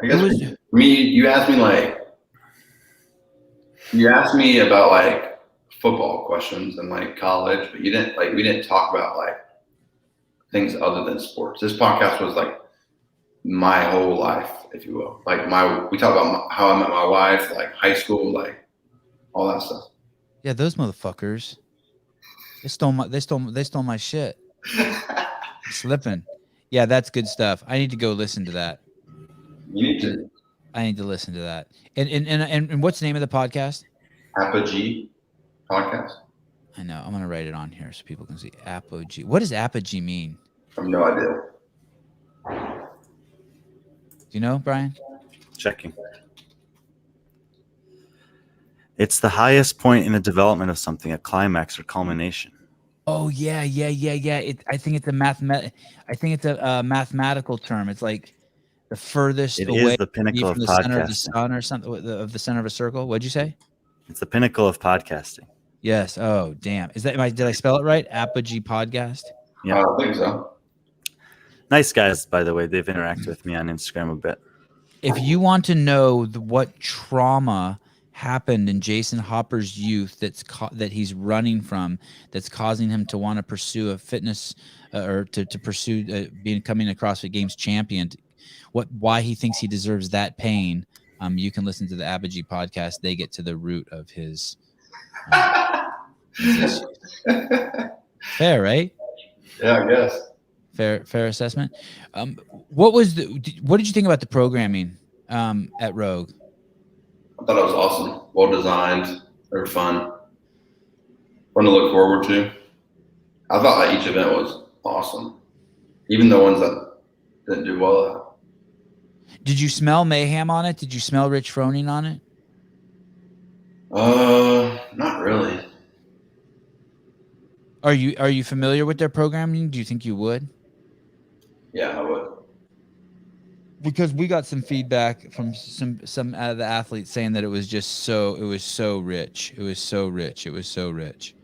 I guess you asked me about like football questions and like college, but we didn't talk about like things other than sports. This podcast was like my whole life, if you will. Like we talked about how I met my wife, like high school, like all that stuff. Yeah, those motherfuckers. They stole my shit. Slipping. Yeah, that's good stuff. I need to go listen to that. You need to. I need to listen to that. And what's the name of the podcast? Apogee podcast. I know. I'm gonna write it on here so people can see. Apogee. What does apogee mean? I have no idea. Do you know, Brian? Checking. It's the highest point in the development of something, a climax or culmination. Oh yeah. I think it's a mathematical term. It's like the furthest It away is the pinnacle from of the center of the podcasting. sun or something of the center of a circle. What'd you say? It's the pinnacle of podcasting. Yes. Oh damn. Did I spell it right? Apogee podcast. Yeah. I don't think so. Nice guys, by the way. They've interacted with me on Instagram a bit. If you want to know what trauma happened in Jayson Hopper's youth that he's running from, that's causing him to want to pursue a fitness or to pursue becoming a CrossFit Games champion, why he thinks he deserves that pain, you can listen to the Apogee podcast. They get to the root of his issues. Fair, right? Yeah, I guess. Fair assessment. What did you think about the programming at Rogue? I thought it was awesome. Well designed. They were fun. Fun to look forward to. I thought that each event was awesome. Even the ones that didn't do well. Did you smell mayhem on it? Did you smell Rich Froning on it? Not really. Are you familiar with their programming? Do you think you would? Yeah, I would. because we got some feedback from some of the athletes saying that it was so rich. It was so rich.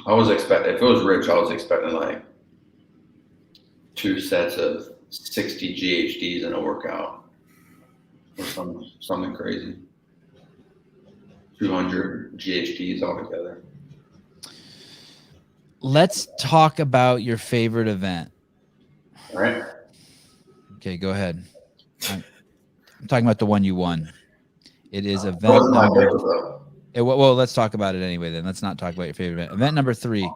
I was expecting, if it was rich, I was expecting like 2 sets of 60 GHDs in a workout or something crazy. 200 GHDs altogether. Let's talk about your favorite event. All right. Okay, go ahead. I'm talking about the one you won. It is event Wasn't my number. favorite, though. Well, let's talk about it anyway. Then let's not talk about your favorite event. Event number 3.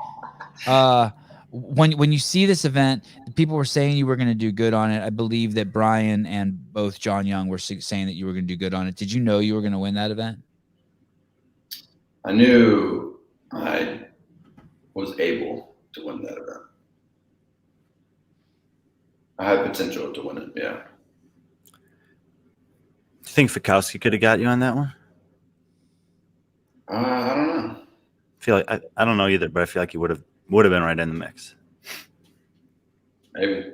When you see this event, people were saying you were going to do good on it. I believe that Brian and both John Young were saying that you were going to do good on it. Did you know you were going to win that event? I knew I was able to win that event. I had potential to win it, yeah. You think Fikowski could have got you on that one? I don't know. I feel like I don't know either, but I feel like he would have been right in the mix. Maybe.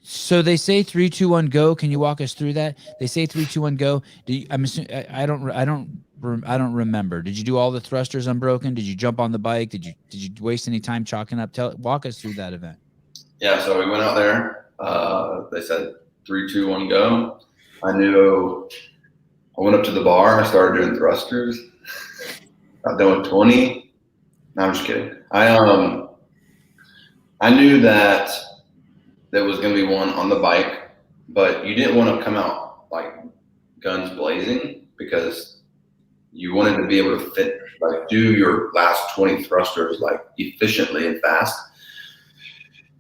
So they say 3, 2, 1, go. Can you walk us through that? They say 3, 2, 1, go. I'm assuming I don't remember. Did you do all the thrusters unbroken? Did you jump on the bike? Did you waste any time chalking up? Walk us through that event. Yeah, so we went out there. They said 3, 2, 1, go. I knew. I went up to the bar. I started doing thrusters. Got done with 20. No, I'm just kidding. I knew that there was going to be one on the bike, but you didn't want to come out like guns blazing because you wanted to be able to do your last 20 thrusters like efficiently and fast.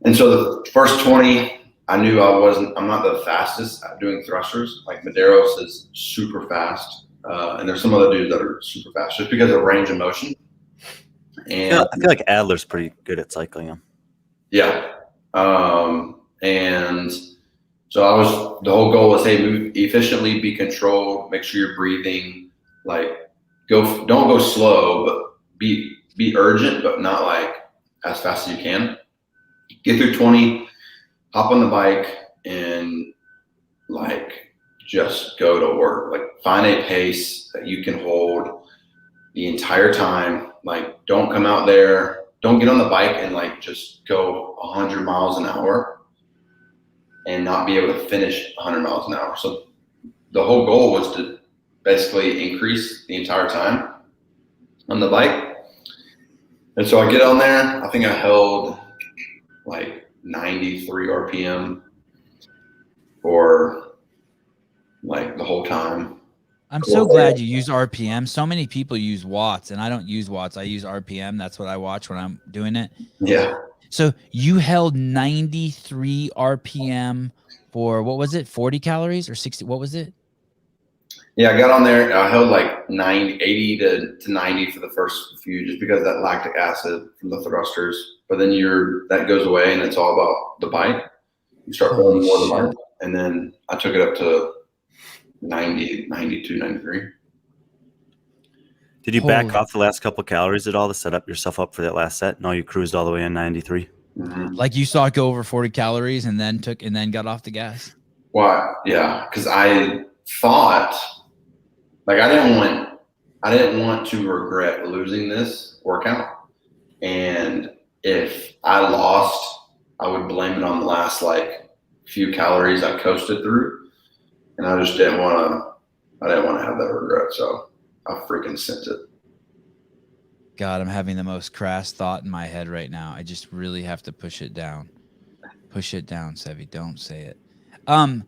And so the first 20, I knew I'm not the fastest at doing thrusters. Like Medeiros is super fast. And there's some other dudes that are super fast just because of range of motion. And I feel like Adler's pretty good at cycling them. Yeah. And so the whole goal was, hey, move efficiently, be controlled, make sure you're breathing, like don't go slow, but be urgent, but not like as fast as you can. Get through 20, hop on the bike and like just go to work. Like find a pace that you can hold the entire time. Like don't come out there, don't get on the bike and like just go 100 miles an hour and not be able to finish 100 miles an hour. So the whole goal was to basically increase the entire time on the bike. And so I get on there, I think I held like 93 RPM for like the whole time. I'm so glad you use RPM. So many people use watts, and I don't use watts. I use RPM. That's what I watch when I'm doing it. Yeah. So you held 93 RPM for, what was it, 40 calories or 60? What was it? Yeah, I got on there. I held like 80 to 90 for the first few, just because of that lactic acid from the thrusters. But then that goes away, and it's all about the bike. You start holding more of the bike, and then I took it up to 90, 92, 93. Did you back off the last couple of calories at all to set up yourself up for that last set? No, you cruised all the way in 93. Mm-hmm. Like you saw it go over 40 calories and then got off the gas? Well, yeah, because I thought, like, I didn't want to regret losing this workout. And if I lost, I would blame it on the last like few calories I coasted through. And I just didn't want to have that regret. So I freaking sent it. God, I'm having the most crass thought in my head right now. I just really have to push it down. Push it down, Sevy. Don't say it. And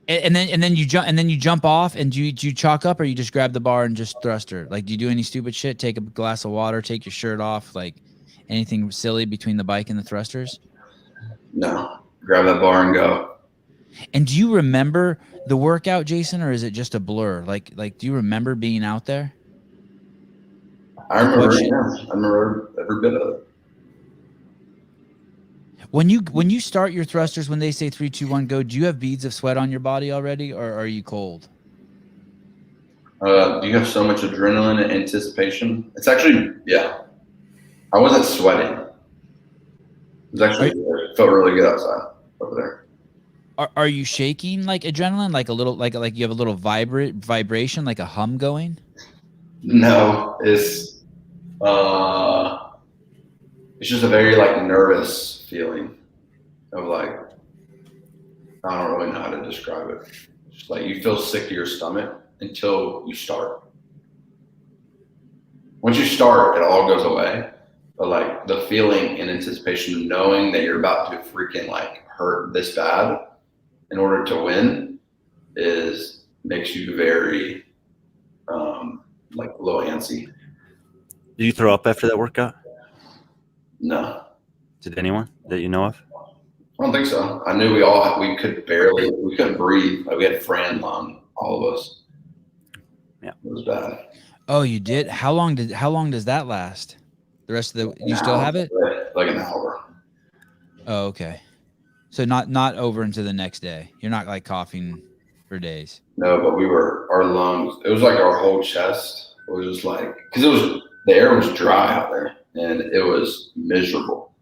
then you jump off, and do you chalk up, or you just grab the bar and just thruster? Like, do you do any stupid shit? Take a glass of water, take your shirt off, like anything silly between the bike and the thrusters? No, grab that bar and go. And do you remember the workout, Jayson, or is it just a blur? Like, do you remember being out there? I remember. I remember every bit of it. When you start your thrusters, when they say 3, 2, 1, go, do you have beads of sweat on your body already, or are you cold? Do you have so much adrenaline and anticipation? It's actually, yeah. I wasn't sweating. It was actually it felt really good outside over there. Are you shaking like adrenaline, like a little, like you have a little vibration, like a hum going? No, it's just a very like nervous feeling of like, I don't really know how to describe it. It's just like you feel sick to your stomach until you start. Once you start, it all goes away. But like the feeling and anticipation of knowing that you're about to freaking like hurt this bad in order to win makes you very like a little antsy. Did you throw up after that workout? No. Did anyone that you know of? I don't think so. I knew we couldn't breathe. Like we had Fran lung, all of us. Yeah. It was bad. Oh, you did? How long does that last? The rest of you still have it? Like an hour. Oh, okay. So not over into the next day. You're not like coughing for days. No, but our lungs, it was like our whole chest. It was just like, because the air was dry out there and it was miserable.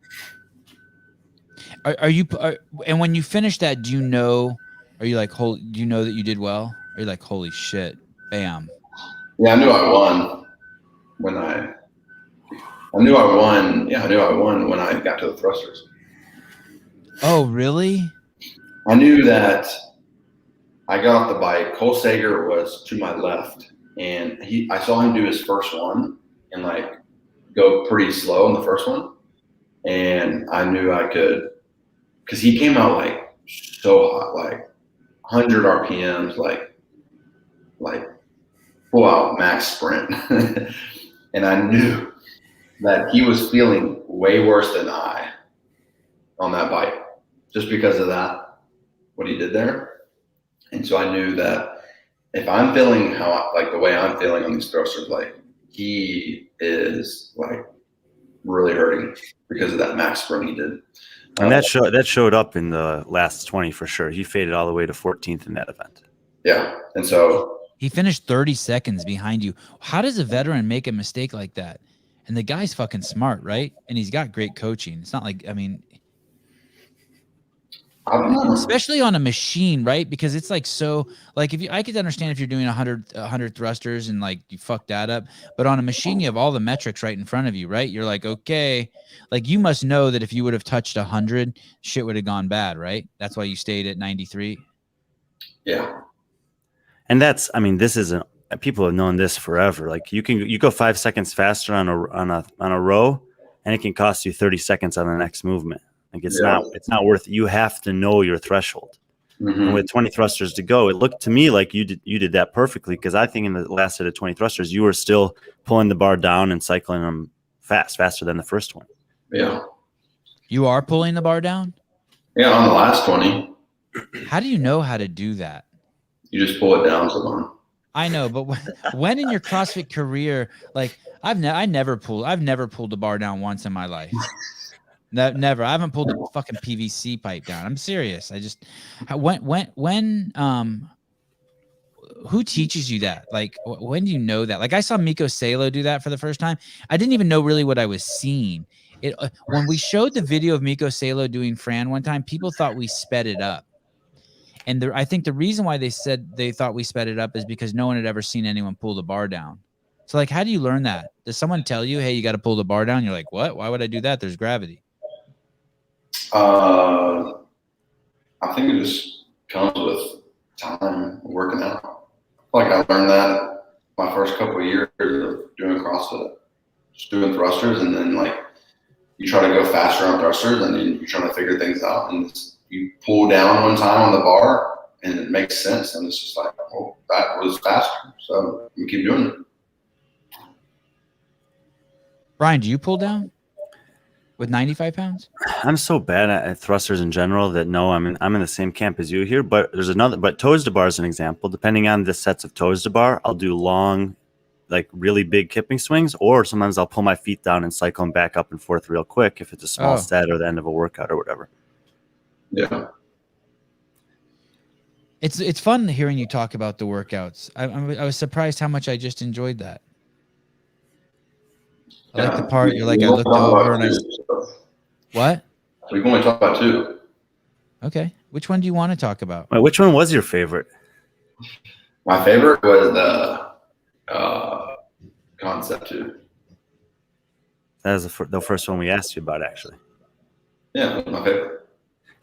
And when you finish that, do you know that you did well? Are you like, holy shit, bam? Yeah, I knew I won when I won when I got to the thrusters. Oh, really? I knew that I got off the bike. Cole Sager was to my left, and I saw him do his first one and like go pretty slow in the first one, and I knew I could, because he came out like so hot, like 100 RPMs, like full out max sprint, and I knew that he was feeling way worse than I on that bike, just because of that, what he did there. And so I knew that if I'm feeling the way I'm feeling on these thrusters, like he is like really hurting because of that max sprint he did. And that showed up in the last 20 for sure. He faded all the way to 14th in that event. Yeah. And so he finished 30 seconds behind you. How does a veteran make a mistake like that? And the guy's fucking smart, right? And he's got great coaching. It's not like, I mean, I don't know. Especially on a machine, right? Because it's like, so like I could understand if you're doing 100 thrusters and like you fuck that up, but on a machine, you have all the metrics right in front of you, right? You're like, okay, like you must know that if you would have touched 100, shit would have gone bad, right? That's why you stayed at 93. Yeah. And this isn't, people have known this forever. Like you go 5 seconds faster on a row and it can cost you 30 seconds on the next movement. Like it's not worth it. You have to know your threshold. Mm-hmm. And with 20 thrusters to go, it looked to me like you did that perfectly, because I think in the last set of 20 thrusters, you were still pulling the bar down and cycling them faster than the first one. Yeah. You are pulling the bar down? Yeah, on the last 20. How do you know how to do that? You just pull it down some. I know, but when in your CrossFit career, like I've never pulled the bar down once in my life. Never. I haven't pulled the fucking PVC pipe down. I'm serious. I just who teaches you that? Like when do you know that? Like I saw Miko Salo do that for the first time. I didn't even know really what I was seeing. When we showed the video of Miko Salo doing Fran one time, people thought we sped it up. And I think the reason why they said they thought we sped it up is because no one had ever seen anyone pull the bar down. So like, how do you learn that? Does someone tell you, hey, you got to pull the bar down? You're like, what? Why would I do that? There's gravity. I think it just comes with time working out. Like I learned that my first couple of years of doing CrossFit, just doing thrusters, and then like you try to go faster on thrusters, and then you're trying to figure things out, and you pull down one time on the bar, and it makes sense, and it's just like, oh, that was faster, so you keep doing it. Brian, do you pull down with 95 pounds? I'm so bad at thrusters in general that no, I'm in the same camp as you here. But but toes to bar is an example. Depending on the sets of toes to bar, I'll do long, like really big kipping swings, or sometimes I'll pull my feet down and cycle them back up and forth real quick if it's a small set or the end of a workout or whatever. Yeah. It's fun hearing you talk about the workouts. I was surprised how much I just enjoyed that. I like the part you're like, I looked over and what? We can only talk about 2. Okay. Which one do you want to talk about? Wait, which one was your favorite? My favorite was the concept 2. That was the first one we asked you about, actually. Yeah, my favorite.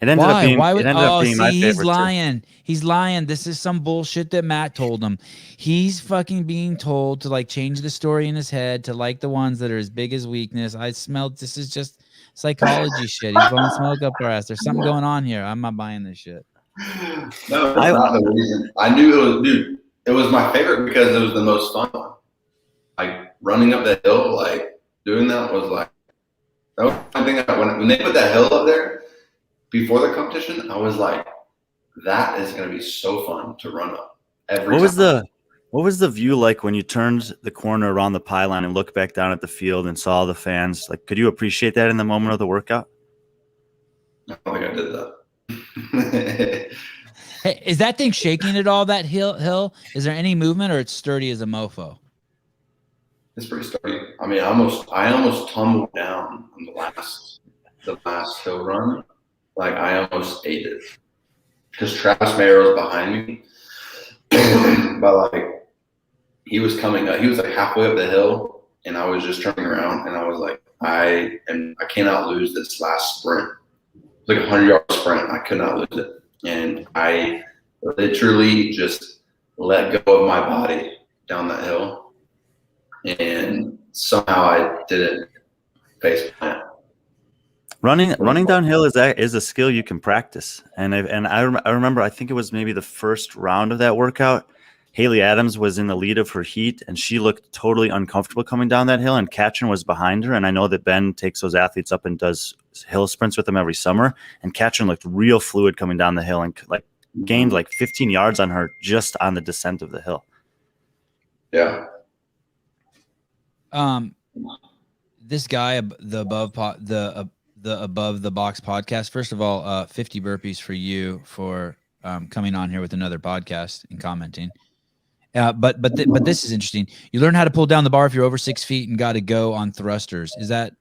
It ended up being. Why It would? ended up being my See, favorite. he's lying. He's lying. This is some bullshit that Matt told him. He's fucking being told to like change the story in his head to like the ones that are as big as weakness. I smelled. This is just psychology shit. He's blowing smoke up our ass. There's something going on here. I'm not buying this shit. No, that's not the reason. I knew it was, dude. It was my favorite because it was the most fun. Like running up the hill, like doing that was like that was one thing. When they put that hill up there before the competition, I was like, that is going to be so fun to run up every time. What was the view like when you turned the corner around the pylon and looked back down at the field and saw the fans? Like, could you appreciate that in the moment of the workout? I don't think I did that. Hey, is that thing shaking at all? That hill? Is there any movement, or it's sturdy as a mofo? It's pretty sturdy. I mean, I almost tumbled down on the last hill run. Like I almost ate it because Travis Mayer was behind me, but like he was coming up. He was like halfway up the hill, and I was just turning around, and I was like, I cannot lose this last sprint. It's like a 100-yard sprint. I could not lose it, and I literally just let go of my body down that hill, and somehow I didn't face plant. Running downhill is a skill you can practice, and I remember, I think it was maybe the first round of that workout. Haley Adams was in the lead of her heat, and she looked totally uncomfortable coming down that hill, and Katrin was behind her. And I know that Ben takes those athletes up and does hill sprints with them every summer, and Katrin looked real fluid coming down the hill and like gained like 15 yards on her just on the descent of the hill. Yeah. This guy, the Above the Box podcast. First of all, 50 burpees for you for coming on here with another podcast and commenting. But this is interesting. You learn how to pull down the bar if you're over 6 feet and got to go on thrusters. Is that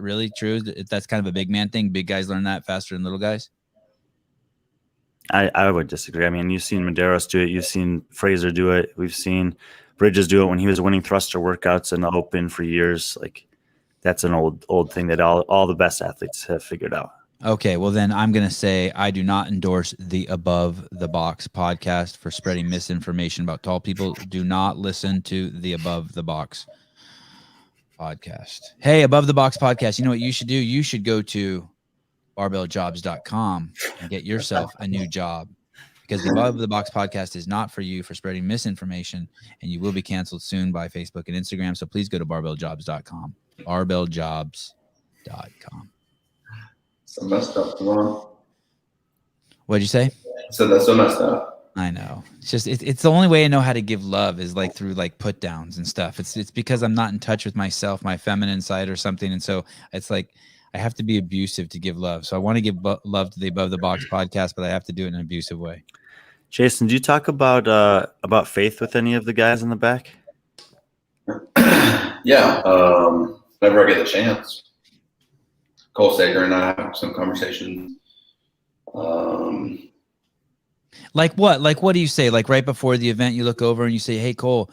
really true? That's kind of a big man thing. Big guys learn that faster than little guys. I would disagree. I mean, you've seen Medeiros do it. You've seen Fraser do it. We've seen Bridges do it when he was winning thruster workouts in the Open for years. Like, that's an old thing that all the best athletes have figured out. Okay, well then I'm going to say I do not endorse the Above the Box podcast for spreading misinformation about tall people. Do not listen to the Above the Box podcast. Hey, Above the Box podcast, you know what you should do? You should go to barbelljobs.com and get yourself a new job, because the Above the Box podcast is not for you for spreading misinformation, and you will be canceled soon by Facebook and Instagram. So please go to barbelljobs.com. barbelljobs.com. So messed up. Come on. What'd you say? So that's so messed up. I know. It's just it's the only way I know how to give love is like through like put downs and stuff. It's because I'm not in touch with myself, my feminine side or something, and so it's like I have to be abusive to give love. So I want to give love to the Above the Box podcast, but I have to do it in an abusive way. Jason, do you talk about faith with any of the guys in the back? Yeah. Whenever I get the chance. Cole Sager and I have some conversations. Like what? Like what do you say? Like right before the event, you look over and you say, "Hey Cole,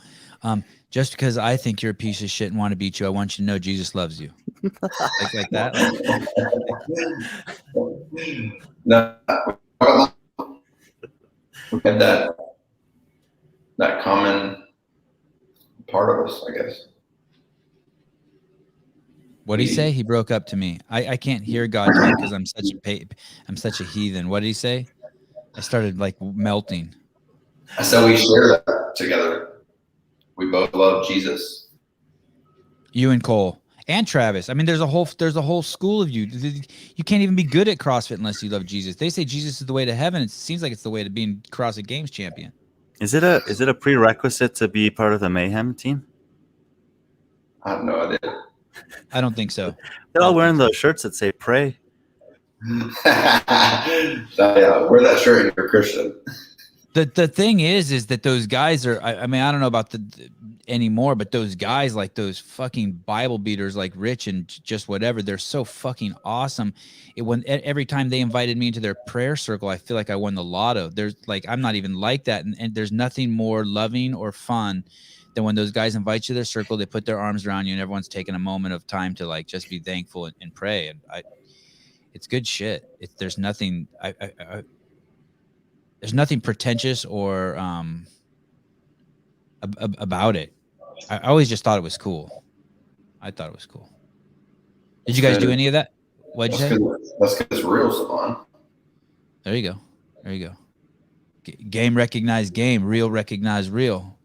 just because I think you're a piece of shit and want to beat you, I want you to know Jesus loves you." like that. No, we had that common part of us, I guess. What did he say? He broke up to me. I can't hear God talk because I'm such a heathen. What did he say? I started like melting. I said we share that together. We both love Jesus. You and Cole and Travis. I mean, there's a whole school of you. You can't even be good at CrossFit unless you love Jesus. They say Jesus is the way to heaven. It seems like it's the way to being CrossFit Games champion. Is it a prerequisite to be part of the Mayhem team? I have no idea. I don't think so. They're all wearing those shirts that say "Pray." Yeah, wear that shirt and you're a Christian. The thing is that those guys are, I mean, I don't know about the anymore, but those guys, like those fucking Bible beaters like Rich and just whatever, they're so fucking awesome. Every time they invited me into their prayer circle, I feel like I won the lotto. There's like, I'm not even like that. And there's nothing more loving or fun than when those guys invite you to their circle, they put their arms around you and everyone's taking a moment of time to like just be thankful and pray. And it's good shit. There's nothing, there's nothing pretentious or about it. I always just thought it was cool. I thought it was cool. Did you guys do any of that? What'd you say? That's because it's real, Sevan. There you go. There you go. Game recognized game. Real recognized real.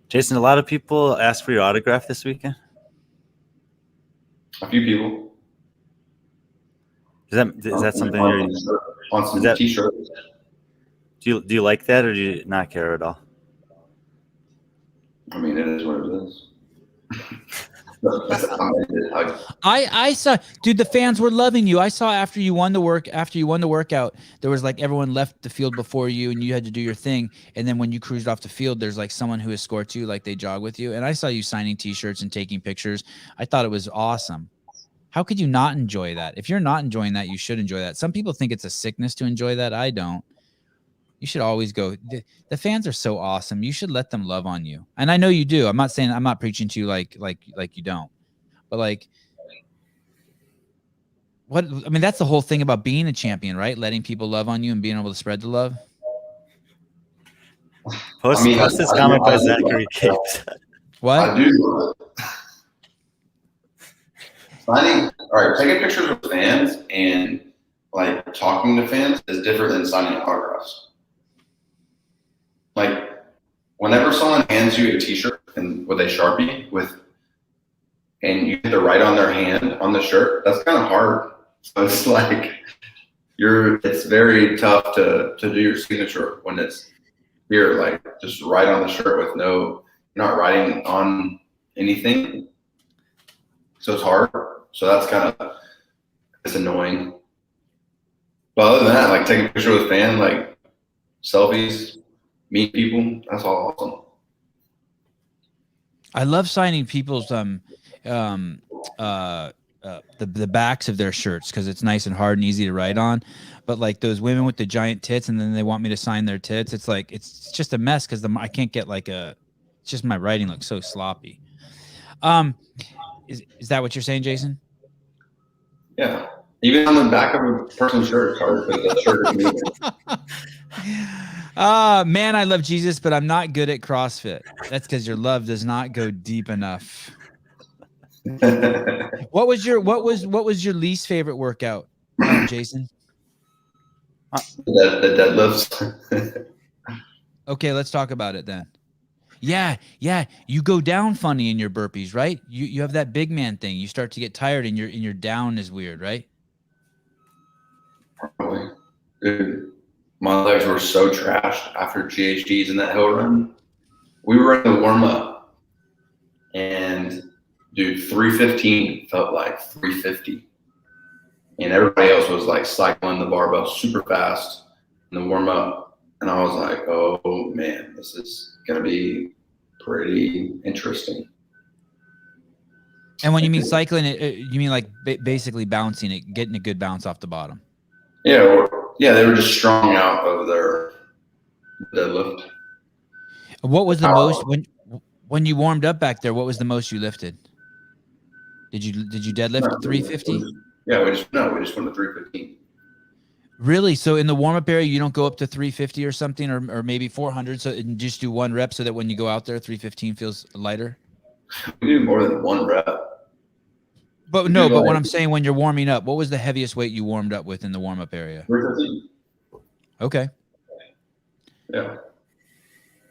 Jayson, a lot of people asked for your autograph this weekend. A few people. Is that something you're on some t-shirts? Do you like that, or do you not care at all? I mean, it is what it is. I saw, dude, the fans were loving you. I saw after you won the workout, there was like everyone left the field before you and you had to do your thing. And then when you cruised off the field, there's like someone who escorts you, like they jog with you. And I saw you signing t-shirts and taking pictures. I thought it was awesome. How could you not enjoy that? If you're not enjoying that, you should enjoy that. Some people think it's a sickness to enjoy that. I don't. You should always go. The fans are so awesome. You should let them love on you. And I know you do. I'm not preaching to you like you don't. But like, that's the whole thing about being a champion, right? Letting people love on you and being able to spread the love. Post this comment by Zachary Capes. What? I do. Signing, all right, taking pictures with fans and like talking to fans is different than signing autographs. Like, whenever someone hands you a t-shirt and with a Sharpie and you get to write on their hand on the shirt, that's kind of hard. So it's like it's very tough to do your signature when it's here, like just write on the shirt with you're not writing on anything. So it's hard. So that's it's annoying. But other than that, like taking a picture with a fan, like selfies, meet people, that's all awesome. I love signing people's the backs of their shirts because it's nice and hard and easy to write on. But like those women with the giant tits and then they want me to sign their tits, it's like it's just a mess because I can't get it's just my writing looks so sloppy. Is that what you're saying, Jayson? Yeah. Even on the back of a person's shirt, it's hard because the shirt is moving. Man, I love Jesus, but I'm not good at CrossFit. That's because your love does not go deep enough. What was your least favorite workout, Jayson? The deadlifts. Okay, let's talk about it then. Yeah. You go down funny in your burpees, right? You have that big man thing. You start to get tired and your down is weird, right? Probably. Dude, my legs were so trashed after GHDs in that hill run. We were in the warm up, and dude, 315 felt like 350, and everybody else was like cycling the barbell super fast in the warm up, and I was like, oh man, this is gonna be pretty interesting. And when you mean cycling it, you mean like basically bouncing it, getting a good bounce off the bottom. Yeah, they were just strung out of their deadlift. What was the most when you warmed up back there? What was the most you lifted? Did you deadlift 350? Yeah, we just went to 315. Really? So in the warm up area, you don't go up to 350 or something, or maybe 400. So and just do one rep so that when you go out there, 315 feels lighter. We do more than one rep. But no, but what I'm saying, when you're warming up, what was the heaviest weight you warmed up with in the warm up area? 315. Okay. Yeah.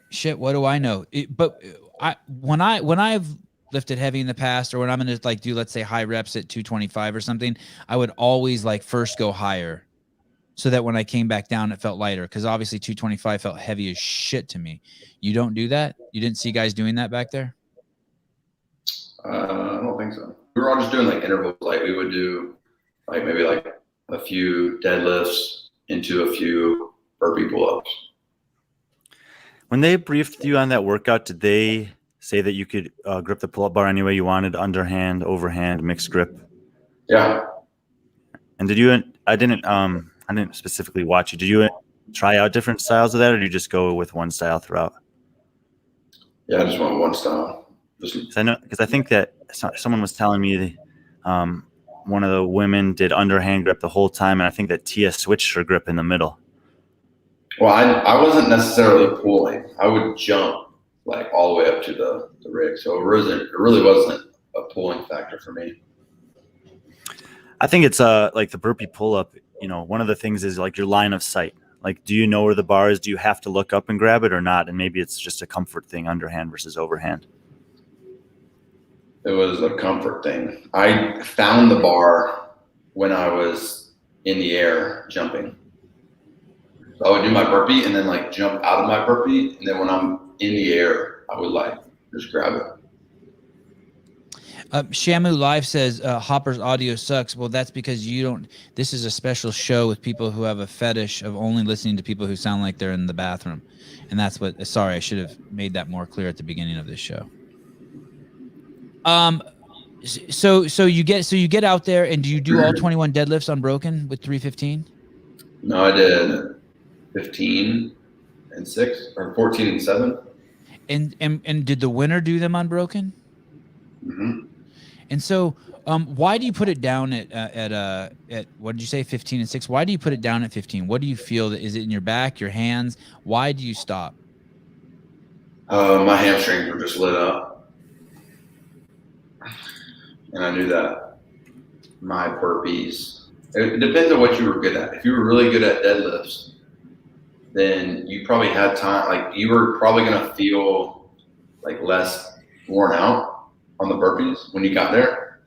Shit, what do I know? When I've lifted heavy in the past, or when I'm gonna like do, let's say, high reps at 225 or something, I would always like first go higher, so that when I came back down, it felt lighter. Because obviously 225 felt heavy as shit to me. You don't do that? You didn't see guys doing that back there? I don't think so. We were all just doing like intervals. Like we would do like maybe like a few deadlifts into a few burpee pull-ups. When they briefed you on that workout, did they say that you could grip the pull-up bar any way you wanted, underhand, overhand, mixed grip? Yeah. And did you? I didn't specifically watch you. Did you try out different styles of that, or did you just go with one style throughout? Yeah, I just went one style. Because I think that someone was telling me one of the women did underhand grip the whole time, and I think that Tia switched her grip in the middle. Well, I wasn't necessarily pulling. I would jump like all the way up to the rig, so it really wasn't a pulling factor for me. I think it's like the burpee pull-up. You know, one of the things is like your line of sight. Like, do you know where the bar is? Do you have to look up and grab it or not? And maybe it's just a comfort thing, underhand versus overhand. It was a comfort thing. I found the bar when I was in the air jumping. So I would do my burpee and then like jump out of my burpee. And then when I'm in the air, I would like just grab it. Shamu Live says Hopper's audio sucks. Well, that's because you don't. This is a special show with people who have a fetish of only listening to people who sound like they're in the bathroom, and that's what. Sorry, I should have made that more clear at the beginning of this show. So you get out there, and do you do all 21 deadlifts unbroken with 315? No, I did 15 and 6 or 14 and 7. And did the winner do them unbroken? Mm-hmm. And so, why do you put it down at what did you say, 15 and 6? Why do you put it down at 15? What do you feel that is it in your back, your hands? Why do you stop? My hamstrings were just lit up, and I knew that my burpees. It depends on what you were good at. If you were really good at deadlifts, then you probably had time. Like you were probably gonna feel like less worn out on the burpees when you got there.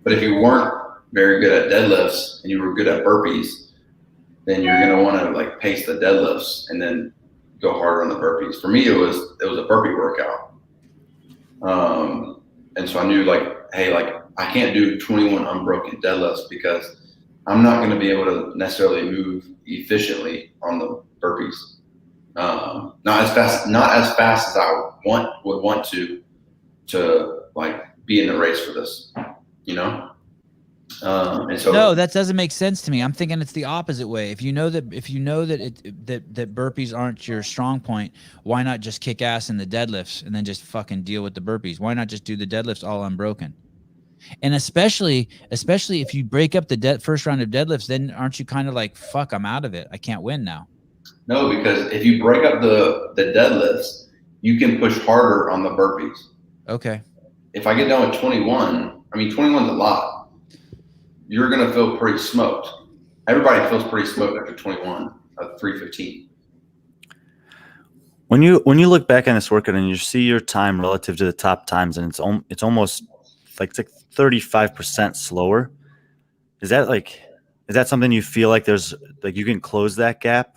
But if you weren't very good at deadlifts and you were good at burpees, then you're gonna want to like pace the deadlifts and then go harder on the burpees. For me, it was a burpee workout. And so I knew like, hey, like I can't do 21 unbroken deadlifts because I'm not gonna be able to necessarily move efficiently on the burpees. Not as fast as I would want to like be in the race for this, you know? And so no, that doesn't make sense to me. I'm thinking it's the opposite way. If you know that that burpees aren't your strong point, why not just kick ass in the deadlifts and then just fucking deal with the burpees? Why not just do the deadlifts all unbroken? And especially if you break up the first round of deadlifts, then aren't you kind of like, fuck, I'm out of it. I can't win now. No, because if you break up the deadlifts, you can push harder on the burpees. Okay. If I get down with 21, I mean, 21's a lot. You're going to feel pretty smoked. Everybody feels pretty smoked after 21 at 315. When you look back on this workout and you see your time relative to the top times, and it's almost like 35% slower. Is that something you feel like there's like you can close that gap,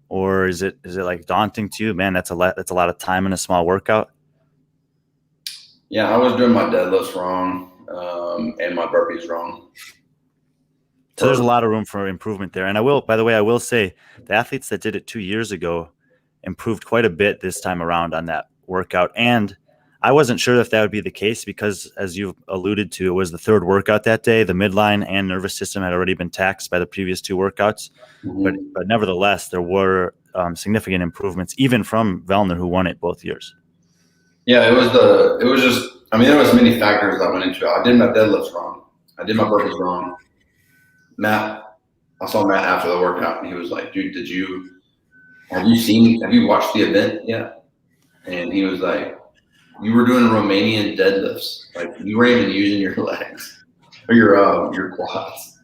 or is it like daunting to you? Man, that's a lot of time in a small workout. Yeah, I was doing my deadlifts wrong and my burpees wrong. So there's a lot of room for improvement there. And I will say the athletes that did it 2 years ago improved quite a bit this time around on that workout. And I wasn't sure if that would be the case because, as you've alluded to, it was the third workout that day. The midline and nervous system had already been taxed by the previous two workouts. Mm-hmm. But nevertheless, there were significant improvements, even from Vellner, who won it both years. Yeah, there was many factors that went into it. I did my deadlifts wrong. I did my burpees wrong. I saw Matt after the workout, and he was like, dude, have you watched the event yet? And he was like, you were doing Romanian deadlifts. Like, you weren't even using your legs or your quads.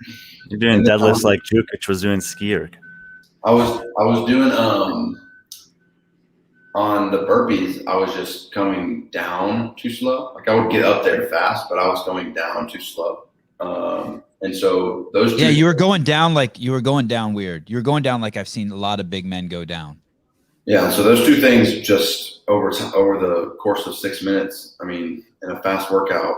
You're doing deadlifts like Jukic was doing ski erg. I was doing on the burpees, I was just coming down too slow. Like I would get up there fast, but I was going down too slow. And so those two. Yeah, you were going down weird. You were going down like I've seen a lot of big men go down. Yeah, so those two things just over the course of 6 minutes. I mean, in a fast workout,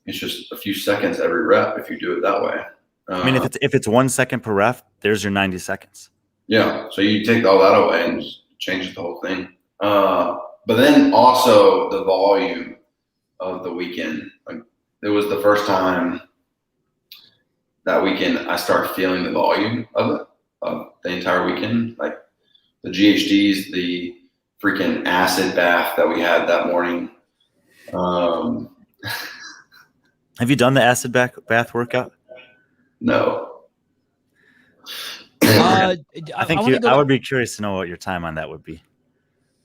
it's just a few seconds every rep if you do it that way. I mean, if it's 1 second per rep, there's your 90 seconds. Yeah. So you take all that away and just changes the whole thing. But then also the volume of the weekend. Like, it was the first time that weekend I started feeling the volume of it, of the entire weekend. Like the GHDs, the freaking acid bath that we had that morning. Have you done the acid bath workout? No. I would be curious to know what your time on that would be.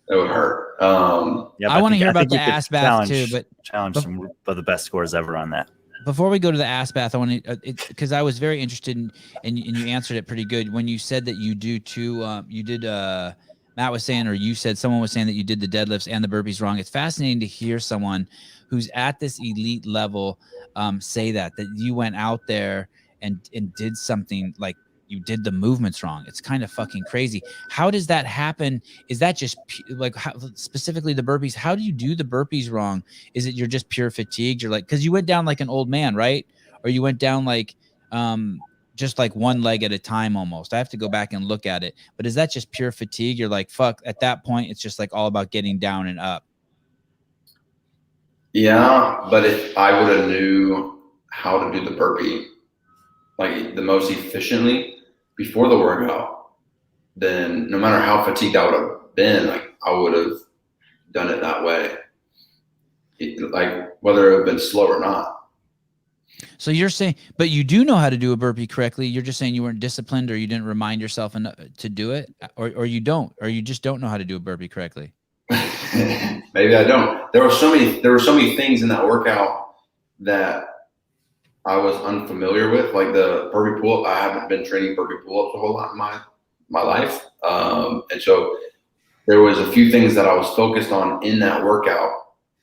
It would hurt. I want to hear about the ass bath too, but challenge some of the best scores ever on that. Before we go to the ass bath, I want to, because I was very interested in, and you answered it pretty good when you said that you do two. You did. Matt was saying, or you said, someone was saying that you did the deadlifts and the burpees wrong. It's fascinating to hear someone who's at this elite level say that you went out there and did something like you did the movements wrong. It's kind of fucking crazy. How does that happen? Is that just like specifically the burpees? How do you do the burpees wrong? Is it you're just pure fatigued? You're like, because you went down like an old man, right? Or you went down like just like one leg at a time almost. I have to go back and look at it. But is that just pure fatigue? You're like, fuck, at that point, it's just like all about getting down and up. Yeah, but if I would have knew how to do the burpee like the most efficiently before the workout, then no matter how fatigued I would have been, like I would have done it that way. Like whether it would have been slow or not. So you're saying, but you do know how to do a burpee correctly. You're just saying you weren't disciplined, or you didn't remind yourself to do it, or you don't, or you just don't know how to do a burpee correctly. Maybe I don't. There were so many things in that workout that I was unfamiliar with, like the burpee pull-up. I haven't been training burpee pull-ups a whole lot in my life. And so there was a few things that I was focused on in that workout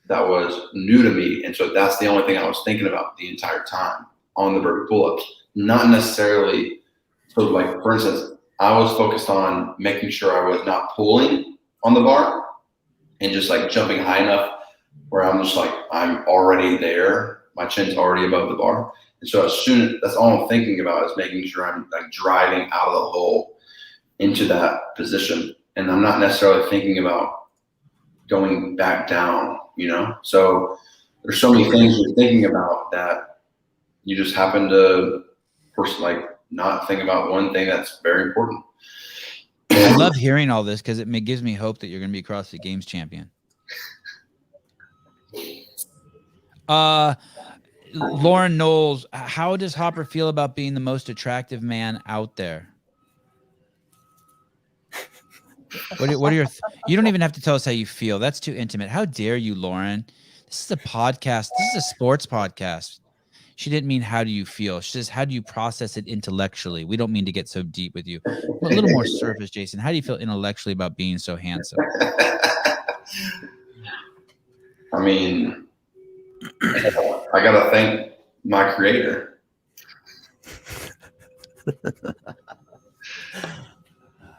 that was new to me. And so that's the only thing I was thinking about the entire time on the burpee pull-ups. Not necessarily, so like for instance, I was focused on making sure I was not pulling on the bar and just like jumping high enough where I'm just like, I'm already there. My chin's already above the bar. And so that's all I'm thinking about is making sure I'm like driving out of the hole into that position. And I'm not necessarily thinking about going back down, you know? So there's so many things you're thinking about that you just happen to like not think about one thing that's very important. I love hearing all this because it gives me hope that you're going to be CrossFit Games champion. Lauren Knowles, how does Hopper feel about being the most attractive man out there? What are your? You don't even have to tell us how you feel. That's too intimate. How dare you, Lauren? This is a podcast. This is a sports podcast. She didn't mean how do you feel. She says how do you process it intellectually. We don't mean to get so deep with you. A little more surface, Jayson. How do you feel intellectually about being so handsome? I mean, I gotta thank my creator.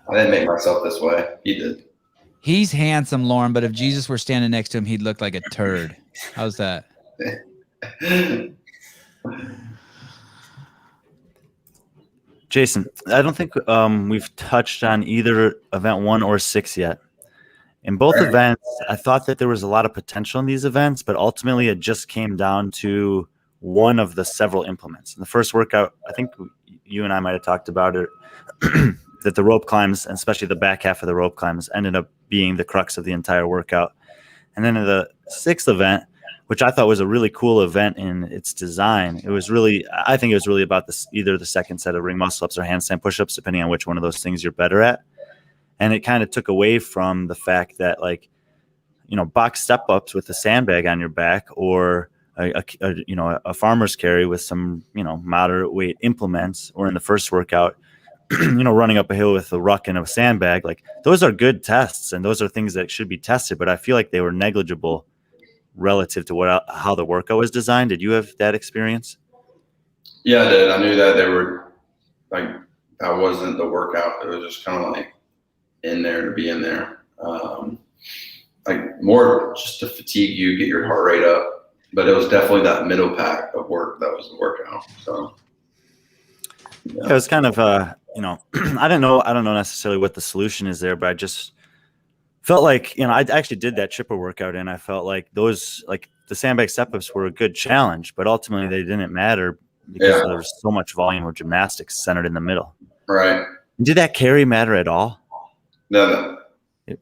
I didn't make myself this way. He did. He's handsome, Lauren, but if Jesus were standing next to him, he'd look like a turd. How's that? Jayson, I don't think we've touched on either event 1 or 6 yet. In both events, I thought that there was a lot of potential in these events, but ultimately it just came down to one of the several implements. In the first workout, I think you and I might have talked about it, that the rope climbs, and especially the back half of the rope climbs, ended up being the crux of the entire workout. And then in the 6th event, which I thought was a really cool event in its design, I think it was really about either the second set of ring muscle-ups or handstand push-ups, depending on which one of those things you're better at. And it kind of took away from the fact that, like, you know, box step-ups with a sandbag on your back, or a farmer's carry with some, you know, moderate weight implements, or in the first workout, you know, running up a hill with a ruck and a sandbag. Like, those are good tests, and those are things that should be tested, but I feel like they were negligible relative to how the workout was designed. Did you have that experience? Yeah, I did. I knew that they were like, that wasn't the workout. It was just kind of like in there to be in there. Like more just to fatigue you, get your heart rate up. But it was definitely that middle pack of work that was the workout. So Yeah, it was kind of you know, I don't know necessarily what the solution is there, but I just felt like, you know, I actually did that chipper workout, and I felt like those, like the sandbag step-ups were a good challenge, but ultimately they didn't matter because there was so much volume of gymnastics centered in the middle. Right. Did that carry matter at all? No. I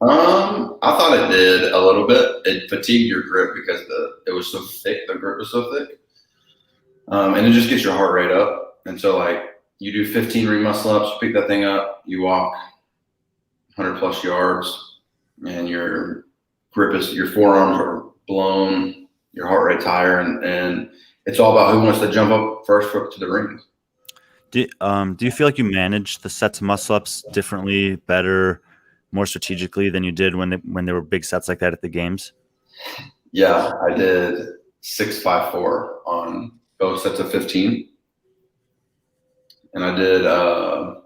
thought it did a little bit. It fatigued your grip because it was so thick. The grip was so thick, and it just gets your heart rate up. And so, like, you do 15 ring muscle ups, you pick that thing up, you walk 100 plus yards, and your forearms are blown, your heart rate's higher, and it's all about who wants to jump up first to the ring. Do you feel like you managed the sets of muscle ups differently, better, more strategically than you did when there were big sets like that at the games? Yeah, I did 6, 5, 4 on both sets of 15, and I did 5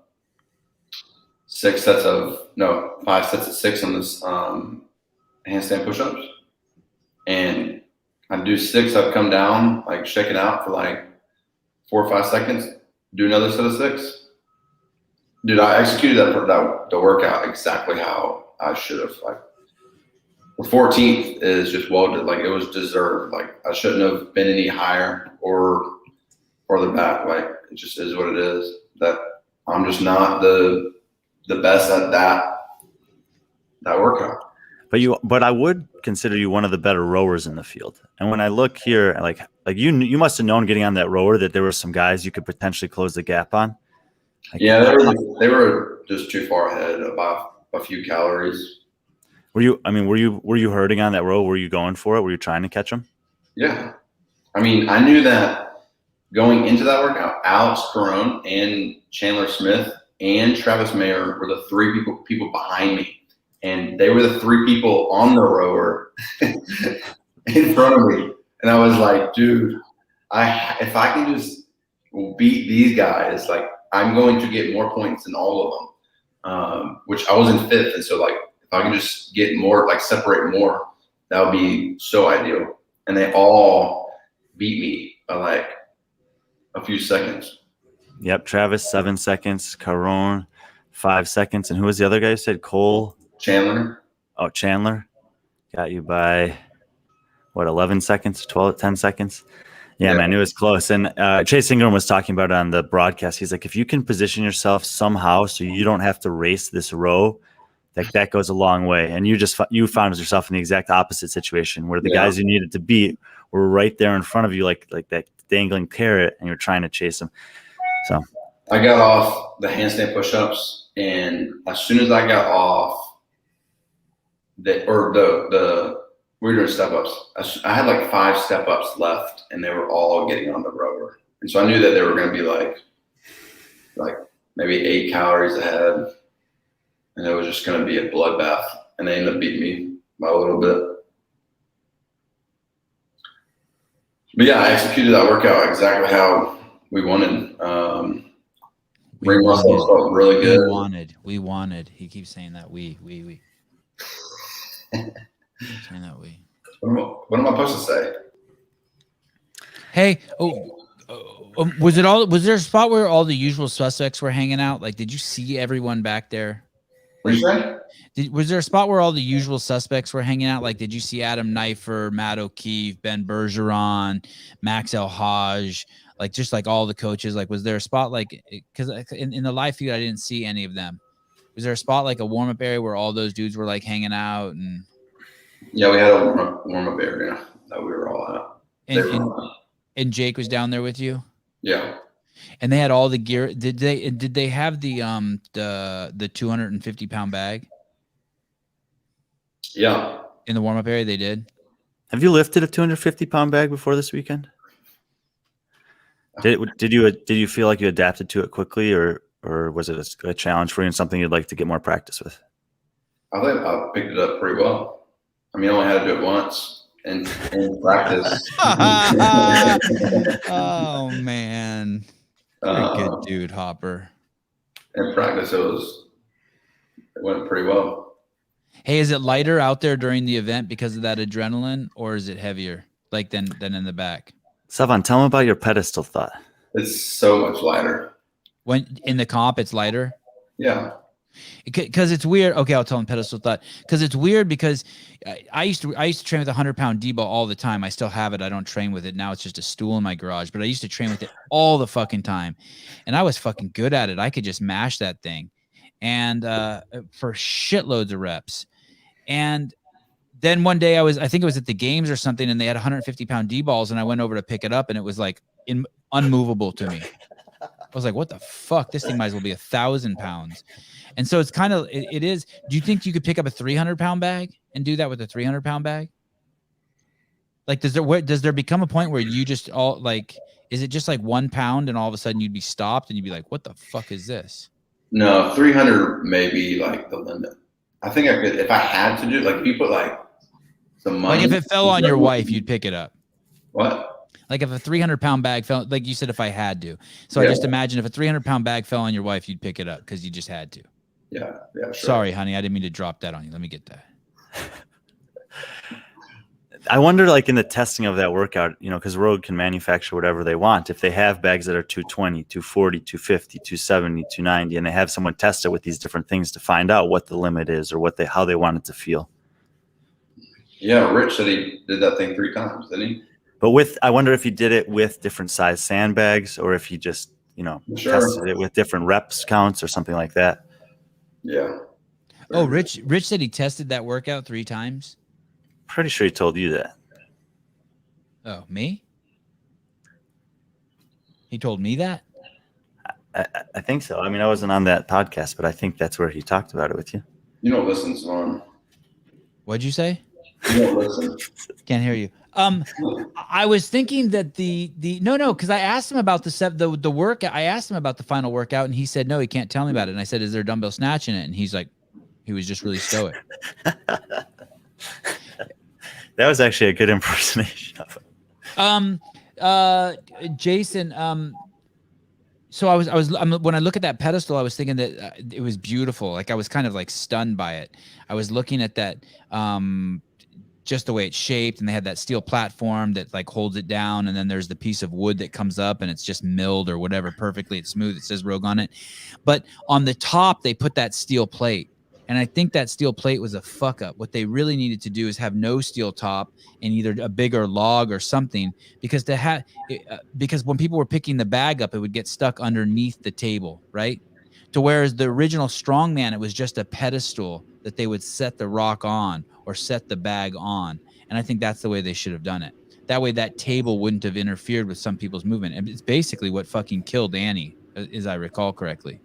sets of 6 on this handstand push-ups, and I'd do 6. I'd come down, like, shake it out for like 4 or 5 seconds, do another set of 6. Dude, I executed the workout exactly how I should have. Like, the 14th is just welded. Like, it was deserved. Like, I shouldn't have been any higher or further back. Like, it just is what it is. That I'm just not the best at that workout. But I would consider you one of the better rowers in the field. And when I look here, like you must have known getting on that rower that there were some guys you could potentially close the gap on. Like, yeah, they were just too far ahead about a few calories. Were you hurting on that row? Were you going for it? Were you trying to catch them? Yeah. I mean, I knew that going into that workout, Alex Carone and Chandler Smith and Travis Mayer were the 3 people behind me. And they were the 3 people on the rower in front of me. And I was like, dude, if I can just beat these guys, like, I'm going to get more points than all of them, which I was in 5th. And so, like, if I can just get more, like, separate more, that would be so ideal. And they all beat me by like a few seconds. Yep. Travis, 7 seconds. Carone, 5 seconds. And who was the other guy who said? Cole? Chandler. Oh, Chandler. Got you by, what, 11 seconds, 10 seconds? Yeah, man, it was close. And Chase Ingram was talking about it on the broadcast. He's like, if you can position yourself somehow so you don't have to race this row, that goes a long way. And you found yourself in the exact opposite situation where the guys you needed to beat were right there in front of you, like that dangling carrot, and you're trying to chase them. So I got off the handstand push-ups, and as soon as I got off we were doing step-ups. I had like 5 step-ups left, and they were all getting on the rower. And so I knew that they were going to be like maybe 8 calories ahead, and it was just going to be a bloodbath. And they ended up beating me by a little bit. But yeah, I executed that workout exactly how we wanted. Ring muscles felt really good. We wanted. He keeps saying that we. Saying that we. What am I supposed to say? Hey, was there a spot where all the usual suspects were hanging out? Like, did you see everyone back there? What did you say? Was there a spot where all the usual suspects were hanging out? Like, did you see Adam Knifer, Matt O'Keefe, Ben Bergeron, Max El-Haj, like, just like all the coaches? Like, was there a spot like, because in the live feed I didn't see any of them. Was there a spot like a warm-up area where all those dudes were like hanging out? And yeah, we had a warm-up area that we were all at. And Jake was down there with you? Yeah. And they had all the gear. Did they have the 250-pound bag? Yeah. In the warm-up area, they did. Have you lifted a 250-pound bag before this weekend? Did you feel like you adapted to it quickly, or was it a challenge for you and something you'd like to get more practice with? I think I picked it up pretty well. I mean, I only had to do it once in practice. Oh man, you're a good dude, Hopper. In practice, it went pretty well. Hey, is it lighter out there during the event because of that adrenaline, or is it heavier, like than in the back? Sevan, tell them about your pedestal thought. It's so much lighter. When in the comp, it's lighter. Yeah. Because it's weird. Okay, I'll tell him pedestal thought. Because it's weird because I used to train with a 100-pound D-ball all the time. I still have it. I don't train with it now. It's just a stool in my garage. But I used to train with it all the fucking time, and I was fucking good at it. I could just mash that thing, and for shitloads of reps. And then one day I think it was at the games or something, and they had 150-pound D-balls, and I went over to pick it up, and it was like unmovable to me. I was like, what the fuck? This thing might as well be 1,000 pounds. And so it's kind of, it is. Do you think you could pick up a 300-pound bag and do that with a 300-pound bag? Like, does there become a point where you just all like, is it just like 1 pound and all of a sudden you'd be stopped and you'd be like, what the fuck is this? No, 300 may be like the limit. I think I could, if I had to do it, like if you put like some money. Like if it fell on your wife, you'd pick it up. What? Like if a 300-pound bag fell, like you said, if I had to. So I just imagine if a 300-pound bag fell on your wife, you'd pick it up because you just had to. Yeah, sure. Sorry, honey, I didn't mean to drop that on you. Let me get that. I wonder, like in the testing of that workout, because Rogue can manufacture whatever they want. If they have bags that are 220, 240, 250, 270, 290, and they have someone test it with these different things to find out what the limit is or how they want it to feel. Yeah, Rich said he did that thing 3 times, didn't he? But I wonder if he did it with different size sandbags or if he just, tested it with different reps counts or something like that. Yeah. Oh, Rich said he tested that workout 3 times. Pretty sure he told you that. Oh, me? He told me that? I think so. I mean, I wasn't on that podcast, but I think that's where he talked about it with you. You don't listen, Sevan. What'd you say? You don't listen. Can't hear you. I was thinking that because I asked him about the work. I asked him about the final workout, and he said no, he can't tell me about it. And I said, "Is there a dumbbell snatch in it?" And he's like, he was just really stoic. That was actually a good impersonation of him. Jayson. So when I look at that pedestal, I was thinking that it was beautiful. Like I was kind of like stunned by it. I was looking at that. Just the way it's shaped, and they had that steel platform that like holds it down, and then there's the piece of wood that comes up and it's just milled or whatever perfectly. It's smooth. It says Rogue on it, but on the top they put that steel plate, and I think that steel plate was a fuck up. What they really needed to do is have no steel top and either a bigger log or something, because because when people were picking the bag up, it would get stuck underneath the table, right? To whereas the original Strongman, it was just a pedestal that they would set the rock on or set the bag on. And I think that's the way they should have done it. That way that table wouldn't have interfered with some people's movement. And it's basically what fucking killed Annie, as I recall correctly.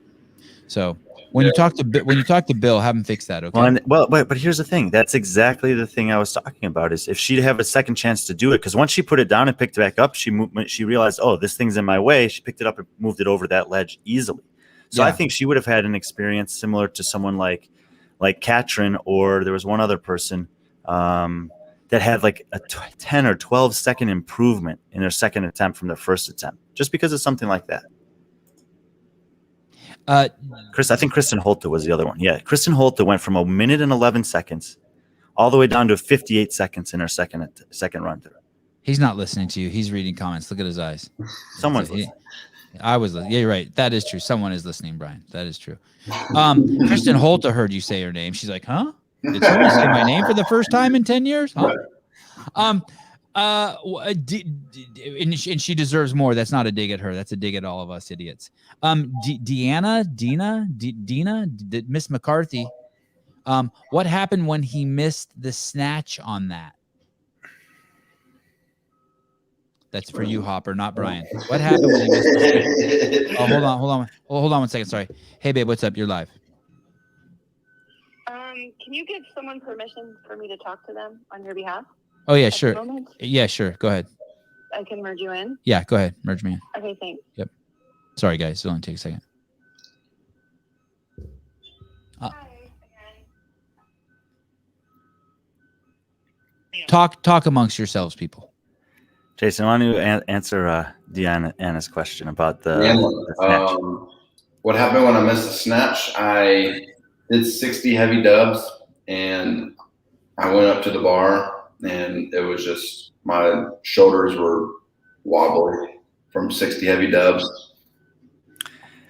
So when you talk to Bill, have him fix that, okay? But here's the thing. That's exactly the thing I was talking about, is if she'd have a second chance to do it. Because once she put it down and picked it back up, she realized, oh, this thing's in my way. She picked it up and moved it over that ledge easily. So I think she would have had an experience similar to someone like Katrin, or there was one other person that had like a 10 or 12 second improvement in their second attempt from their first attempt, just because of something like that. I think Kristen Holte was the other one. Yeah, Kristen Holte went from 1 minute and 11 seconds all the way down to 58 seconds in her second run through. He's not listening to you. He's reading comments. Look at his eyes. Someone's listening. I was listening. Yeah, you're right. That is true. Someone is listening, Brian. That is true. Kristen Holte heard you say her name. She's like, huh? Did someone say my name for the first time in 10 years? Huh? And she deserves more. That's not a dig at her. That's a dig at all of us idiots. Dina, Miss McCarthy. What happened when he missed the snatch on that? That's for you, Hopper, not Brian. What happened when he missed the snatch? Oh, hold on 1 second. Sorry. Hey, babe, what's up? You're live. Can you give someone permission for me to talk to them on your behalf? Oh, yeah, sure. Yeah, sure. Go ahead. I can merge you in? Yeah, go ahead. Merge me in. Okay, thanks. Yep. Sorry, guys. It'll only take a second. Hi. Talk amongst yourselves, people. Jayson, why don't you answer Deanna's question about the snatch? What happened when I missed the snatch? I did 60 heavy dubs, and I went up to the bar, and it was just my shoulders were wobbly from 60 heavy dubs.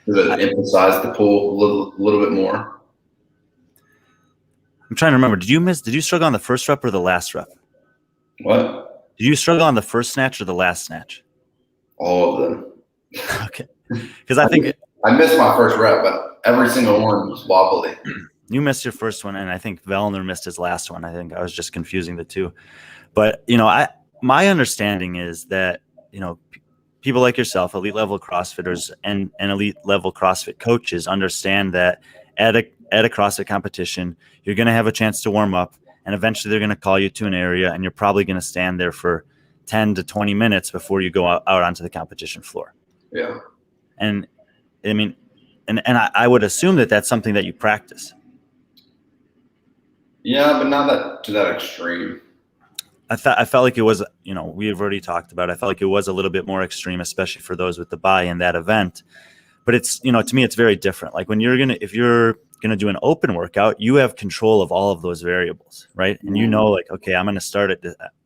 Does it emphasize the pull a little bit more? I'm trying to remember. Did you struggle on the first rep or the last rep? What? Did you struggle on the first snatch or the last snatch? All of them. Okay. Because I think I missed my first rep, but every single one was wobbly. you missed your first one, and I think Vellner missed his last one. I think I was just confusing the two. But, you know, my understanding is that, you know, people like yourself, elite level CrossFitters and elite level CrossFit coaches understand that at a CrossFit competition, you're going to have a chance to warm up, and eventually they're going to call you to an area, and you're probably going to stand there for 10 to 20 minutes before you go out onto the competition floor. Yeah. And I mean, and I would assume that that's something that you practice. Yeah, but not that to that extreme. I felt like it was, you know, we've already talked about it. I felt like it was a little bit more extreme, especially for those with the buy in that event. But it's, you know, to me, it's very different. Like when if you're going to do an open workout, you have control of all of those variables, right? And you know, like, okay, I'm going to start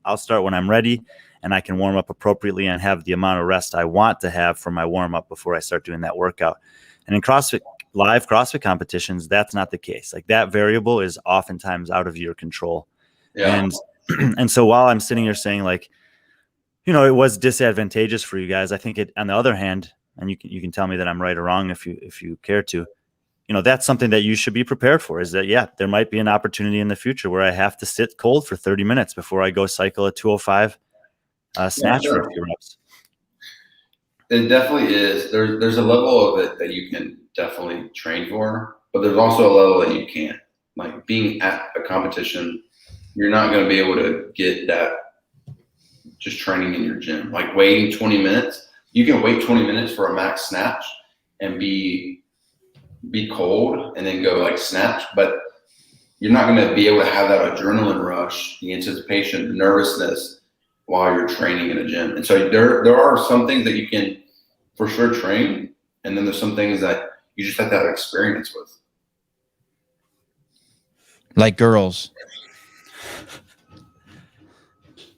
I'll start when I'm ready, and I can warm up appropriately and have the amount of rest I want to have for my warm up before I start doing that workout. And in live CrossFit competitions, that's not the case. Like that variable is oftentimes out of your control. Yeah. And so while I'm sitting here saying, like, you know, it was disadvantageous for you guys, I think it, on the other hand, and you can tell me that I'm right or wrong if you care to, you know, that's something that you should be prepared for, is that, yeah, there might be an opportunity in the future where I have to sit cold for 30 minutes before I go cycle a 205 snatch for a few reps. It definitely is. There's a level of it that you can definitely train for, but there's also a level that you can't. Like being at a competition, you're not going to be able to get that just training in your gym. Like waiting 20 minutes, you can wait 20 minutes for a max snatch and be cold and then go like snatch, but you're not going to be able to have that adrenaline rush, the anticipation, the nervousness while you're training in a gym. And so there are some things that you can for sure train, and then there's some things that you just have to have experience with. Like girls.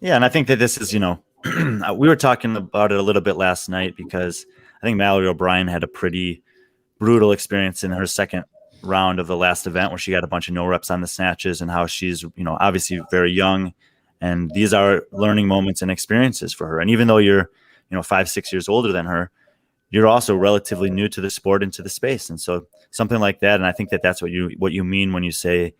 Yeah, and I think that this is, you know, we were talking about it a little bit last night because I think Mallory O'Brien had a pretty brutal experience in her second round of the last event where she got a bunch of no reps on the snatches, and how she's, you know, obviously very young, and these are learning moments and experiences for her. And even though you're, you know, 5-6 years older than her, you're also relatively new to the sport and to the space. And so something like that, and I think that that's what you mean when you say,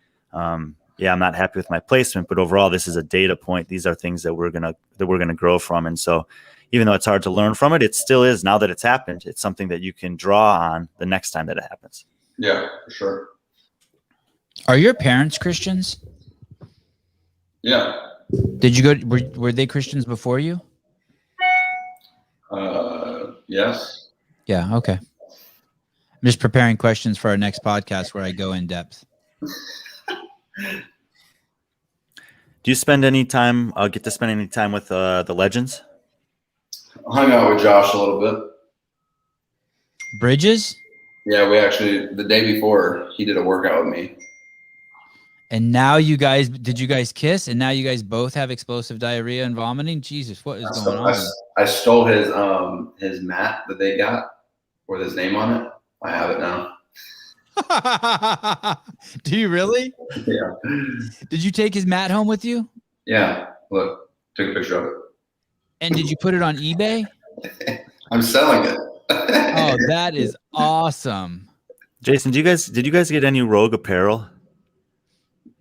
yeah, I'm not happy with my placement, but overall, this is a data point. These are things that we're gonna grow from. And so, even though it's hard to learn from it, it still is, now that it's happened, it's something that you can draw on the next time that it happens. Yeah, for sure. Are your parents Christians? Yeah. Did you go? Were they Christians before you? Yes. Yeah. Okay. I'm just preparing questions for our next podcast where I go in depth. Do you spend any time? Get to spend any time with the legends? I hung out with Josh a little bit. Bridges? Yeah, we actually, the day before, he did a workout with me. And now did you guys kiss? And now you guys both have explosive diarrhea and vomiting? Jesus, what is going on? I stole his mat that they got with his name on it. I have it now. Do you really? Yeah. Did you take his mat home with you? Yeah. Look, took a picture of it. And did you put it on eBay? I'm selling it. Oh, that is awesome. Jayson, did you guys get any Rogue apparel?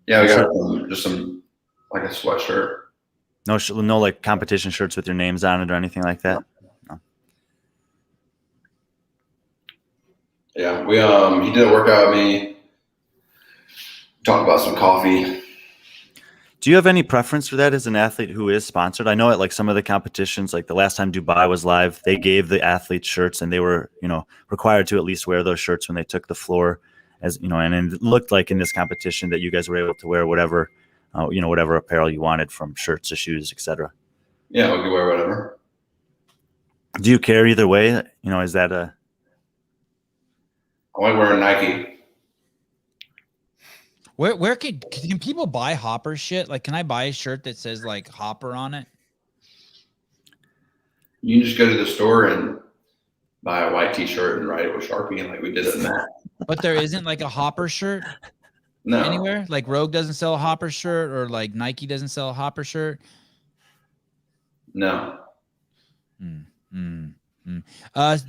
Yeah, we got just some, like a sweatshirt. No, like competition shirts with your names on it or anything like that? No. Yeah, he did a workout with me. Talked about some coffee. Do you have any preference for that as an athlete who is sponsored? I know at like some of the competitions, like the last time Dubai was live, they gave the athletes shirts, and they were, you know, required to at least wear those shirts when they took the floor, as you know. And it looked like in this competition that you guys were able to wear whatever, you know, whatever apparel you wanted, from shirts to shoes, etc. Yeah, we could wear whatever. Do you care either way? You know, is that I like wearing Nike. Where can people buy Hopper shit? Like, can I buy a shirt that says like Hopper on it? You can just go to the store and buy a white T-shirt and write it with Sharpie, and like we did it in that. But there isn't like a Hopper shirt No, anywhere. Like Rogue doesn't sell a Hopper shirt, or like Nike doesn't sell a Hopper shirt. no.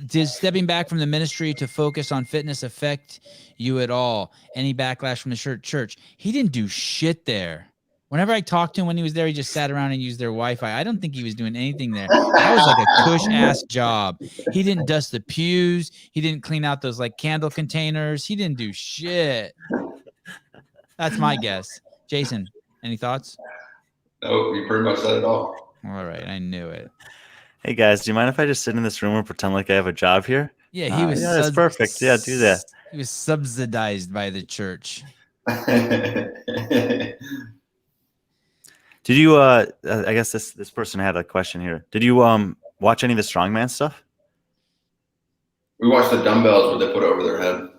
Did stepping back from the ministry to focus on fitness affect you at all? Any backlash from the church? He didn't do shit there. Whenever I talked to him when he was there, he just sat around and used their Wi-Fi. I don't think he was doing anything there. That was like a cush-ass job. He didn't dust the pews. He didn't clean out those like candle containers. He didn't do shit. That's my guess. Jayson, any thoughts? No, you pretty much said it all. All right, I knew it. Hey guys, do you mind if I just sit in this room and pretend like I have a job here? Yeah, he was. Yeah, that's perfect. Yeah, do that. He was subsidized by the church. Did you? I guess this person had a question here. Did you watch any of the Strongman stuff? We watched the dumbbells where they put it over their head.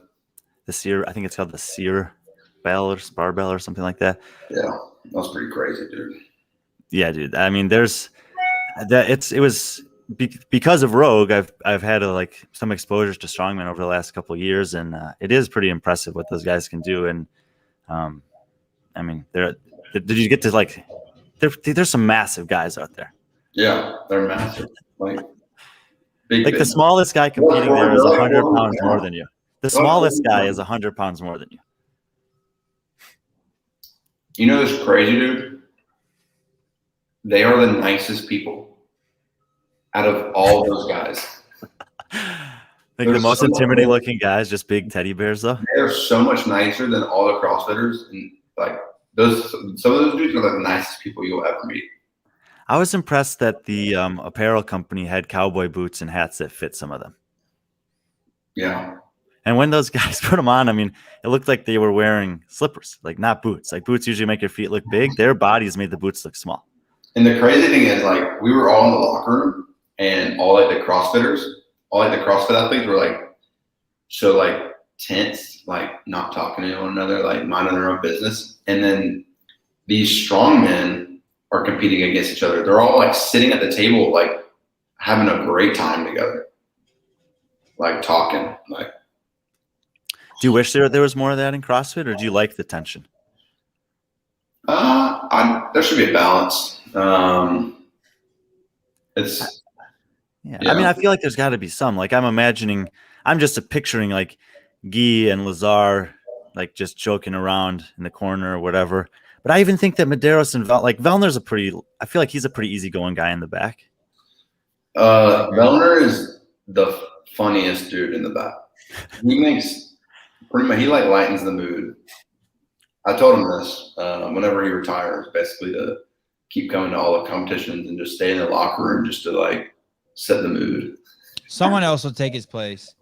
The sear, I think it's called the sear bell or barbell or something like that. Yeah, that was pretty crazy, dude. Yeah, dude. I mean, there's that. It was because of Rogue. I've had like some exposure to Strongman over the last couple of years, and it is pretty impressive what those guys can do. And I mean, did you get to like? There's some massive guys out there. Yeah, they're massive. Like the smallest guy competing there is 100 pounds more than you. The smallest guy is 100 pounds more than you. You know this crazy dude? They are the nicest people out of all those guys. Like the most intimidating looking guys, just big teddy bears though. They're so much nicer than all the CrossFitters, and like some of those dudes are like the nicest people you'll ever meet. I was impressed that the apparel company had cowboy boots and hats that fit some of them. Yeah. And when those guys put them on, I mean, it looked like they were wearing slippers, like not boots. Like boots usually make your feet look big. Their bodies made the boots look small. And the crazy thing is, like, we were all in the locker room, and all like the CrossFitters, all like the CrossFit athletes were like so like tense, like not talking to one another, like minding their own business. And then these strongmen are competing against each other. They're all like sitting at the table, like having a great time together, like talking. Like, do you wish there was more of that in CrossFit, or do you like the tension? There should be a balance. Yeah. I mean, I feel like there's got to be some. Like I'm just picturing like Guy and Lazar like just joking around in the corner or whatever. But I even think that Medeiros and Vellner's I feel like he's a pretty easygoing guy in the back. Vellner is the funniest dude in the back. He makes pretty much, he like lightens the mood. I told him this whenever he retires, basically to keep coming to all the competitions and just stay in the locker room just to like set the mood. Someone else will take his place.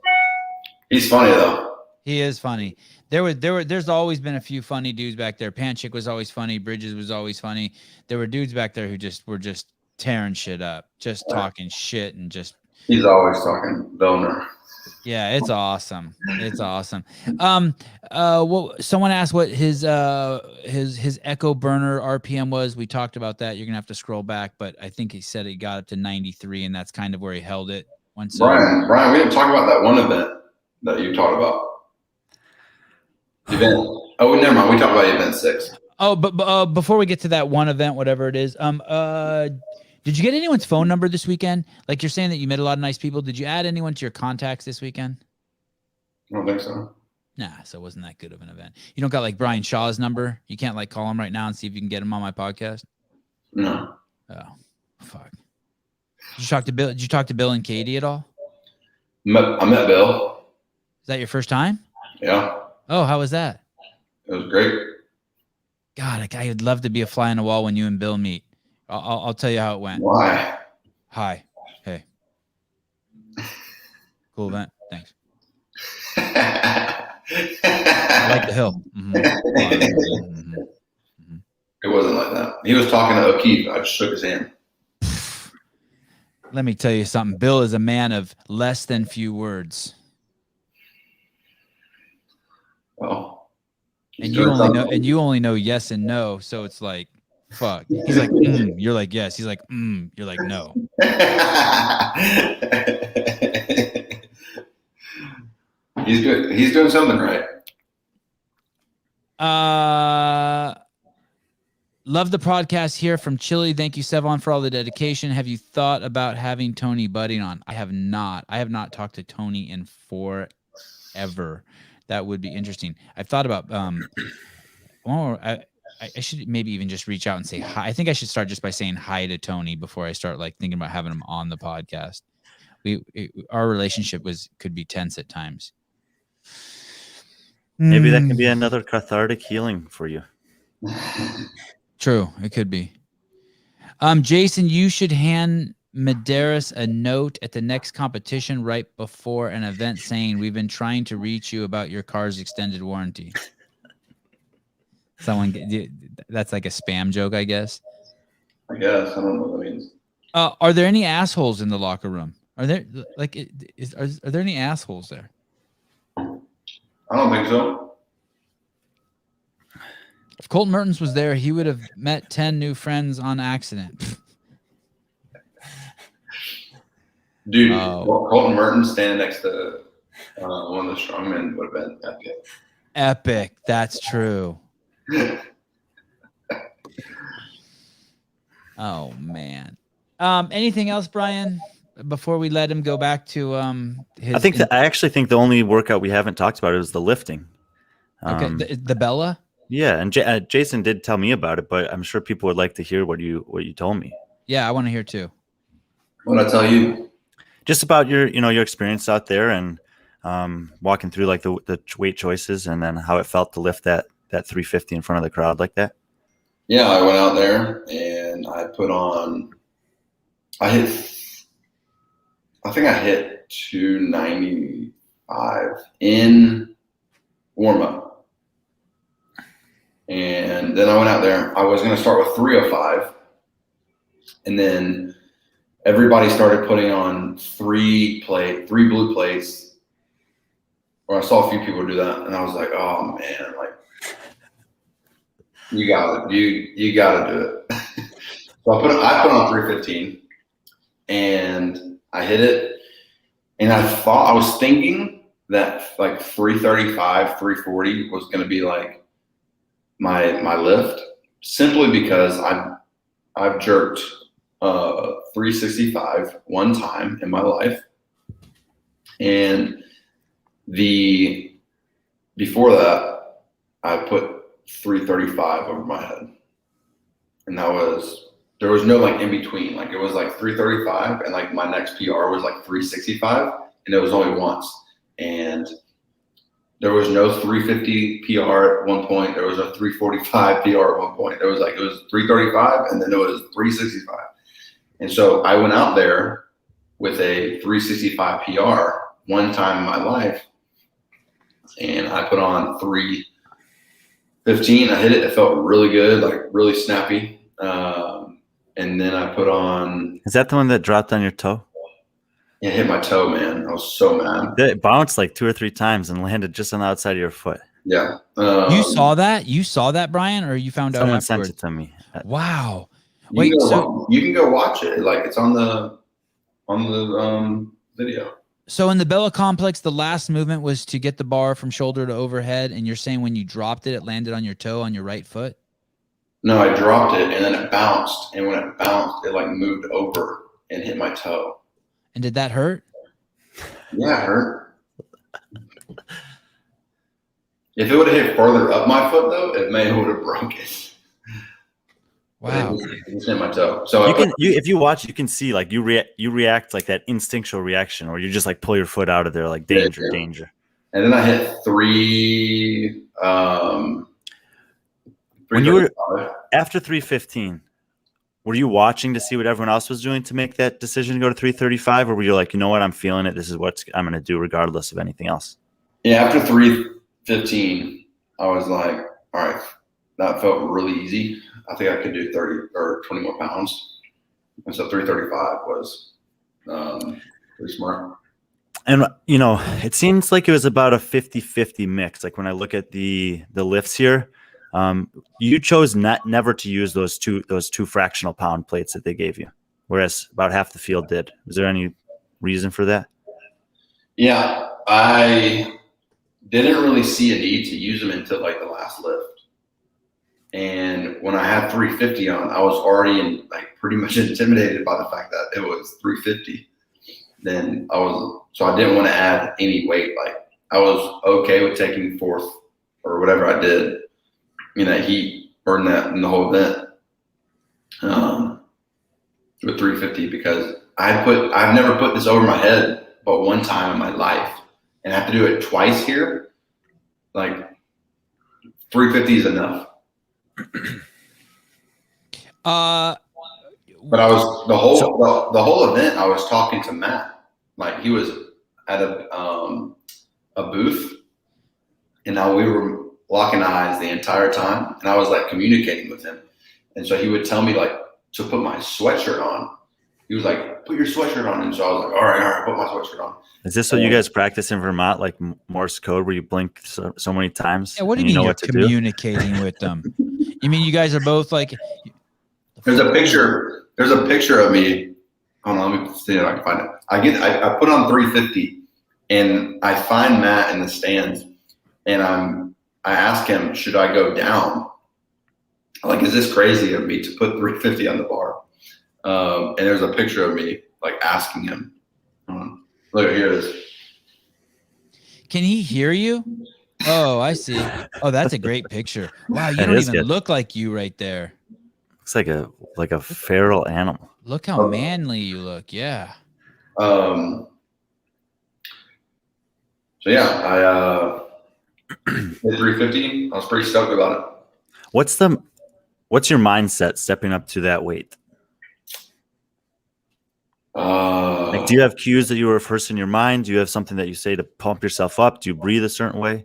He's funny though. He is funny. There's always been a few funny dudes back there. Panchik was always funny. Bridges was always funny. There were dudes back there who were just tearing shit up, just talking shit and just. He's always talking Vellner. Yeah, it's awesome. It's awesome. Someone asked what his echo burner RPM was. We talked about that. You're gonna have to scroll back, but I think he said he got up to 93, and that's kind of where he held it. Brian, we didn't talk about that one event that you talked about. Event. Oh, never mind. We talked about event 6. Oh, but before we get to that one event, whatever it is, did you get anyone's phone number this weekend? Like you're saying that you met a lot of nice people. Did you add anyone to your contacts this weekend? I don't think so. Nah, so it wasn't that good of an event. You don't got like Brian Shaw's number? You can't like call him right now and see if you can get him on my podcast? No. Oh, fuck. Did you talk to Bill and Katie at all? I met Bill. Is that your first time? Yeah. Oh, how was that? It was great. God, I would love to be a fly on the wall when you and Bill meet. I'll tell you how it went. Why? Hi. Hey. Cool event. Thanks. I like the hill. Mm-hmm. Mm-hmm. It wasn't like that. He was talking to O'Keefe. I just shook his hand. Let me tell you something. Bill is a man of less than few words. Well, and you only know yes and no, so it's like, fuck. He's like, you're like yes. He's like, you're like no. He's good. He's doing something right. Love the podcast here from Chile. Thank you, Sevan, for all the dedication. Have you thought about having Tony Budding on? I have not. I have not talked to Tony in forever. That would be interesting. I've thought about I should maybe even just reach out and say hi. I think I should start just by saying hi to Tony before I start like thinking about having him on the podcast. Our relationship could be tense at times. Maybe that can be another cathartic healing for you. True, it could be. Jayson, you should hand Medeiros a note at the next competition right before an event saying we've been trying to reach you about your car's extended warranty. That's like a spam joke, I guess. I guess. I don't know what that means. Are there any assholes in the locker room? Are there are there any assholes there? I don't think so. If Colton Mertens was there, he would have met 10 new friends on accident. Dude, Colton Mertens standing next to one of the strongmen would have been epic. Epic. That's true. Oh, man. Anything else, Brian, before we let him go back to his... I actually think the only workout we haven't talked about is the lifting. Okay, the Bella? Yeah, and Jayson did tell me about it, but I'm sure people would like to hear what you told me. Yeah, I want to hear too. What did I tell you? Just about your experience out there and walking through like the weight choices and then how it felt to lift that 350 in front of the crowd like that. Yeah, I went out there and I think I hit 295 in warm up. And then I went out there. I was going to start with 305. And then everybody started putting on three blue plates. Or I saw a few people do that. And I was like, oh, man, like, you got to do it. So I put on 315. And I hit it. And I was thinking that like 335, 340 was going to be like my lift, simply because I've jerked 365 one time in my life, and before that I put 335 over my head, and there was no like in between. Like it was like 335, and like my next PR was like 365, and it was only once, and there was no 350 PR at one point. There was a 345 PR at one point. It was 335, and then it was 365. And so I went out there with a 365 PR one time in my life, and I put on 315. I hit it. It felt really good, like really snappy. And then I put on. Is that the one that dropped on your toe? It hit my toe, man. I was so mad. It bounced like 2 or 3 times and landed just on the outside of your foot. Yeah. You saw that? You saw that, Brian, or you found out Someone afterwards? sent it to me. Wow. Wait, you can go watch it. Like it's on the video. So in the Bella complex, the last movement was to get the bar from shoulder to overhead, and you're saying when you dropped it, it landed on your toe on your right foot? No, I dropped it and then it bounced, and when it bounced, it like moved over and hit my toe. And did that hurt? Yeah, it hurt. If it would have hit further up my foot, though, it may have broken it. Wow. It just hit my toe. So if you watch, you can see like you react like that instinctual reaction, or you just like pull your foot out of there, like danger. And then I hit 3. When you were after 315, were you watching to see what everyone else was doing to make that decision to go to 335, or were you like, you know what, I'm feeling it. This is what I'm going to do, regardless of anything else? Yeah, after 315, I was like, all right, that felt really easy. I think I could do 30 or 20 more pounds. And so 335 was pretty smart. And, it seems like it was about a 50-50 mix. Like when I look at the lifts here, you chose never to use those two fractional pound plates that they gave you, whereas about half the field did. Was there any reason for that? Yeah, I didn't really see a need to use them until like the last lift. And when I had 350 on, I was already pretty much intimidated by the fact that it was 350. Then so I didn't want to add any weight. Like I was okay with taking fourth or whatever I did in that heat or in the whole event with 350 because I've never put this over my head but one time in my life, and I have to do it twice here. Like 350 is enough. But I was the whole event. I was talking to Matt, like he was at a booth, and now we were locking eyes the entire time, and I was like communicating with him, and so he would tell me like to put my sweatshirt on. He was like, "Put your sweatshirt on," and so I was like, "All right, put my sweatshirt on." Is this what you guys practice in Vermont, like Morse code, where you blink so many times? Yeah, what do you mean you're communicating with them? You mean you guys are both like? There's a picture of me. Hold on, let me see if I can find it. I put on 350, and I find Matt in the stands, and I ask him, should I go down? Like, is this crazy of me to put 350 on the bar? And there's a picture of me like asking him. Look, here it is. Can he hear you? Oh, I see. Oh, that's a great picture. Wow, you don't even look like you right there. Looks like a feral animal. Look how manly you look. Yeah. So yeah, I hit 350. I was pretty stoked about it. What's your mindset stepping up to that weight? Like, do you have cues that you rehearse in your mind? Do you have something that you say to pump yourself up? Do you breathe a certain way?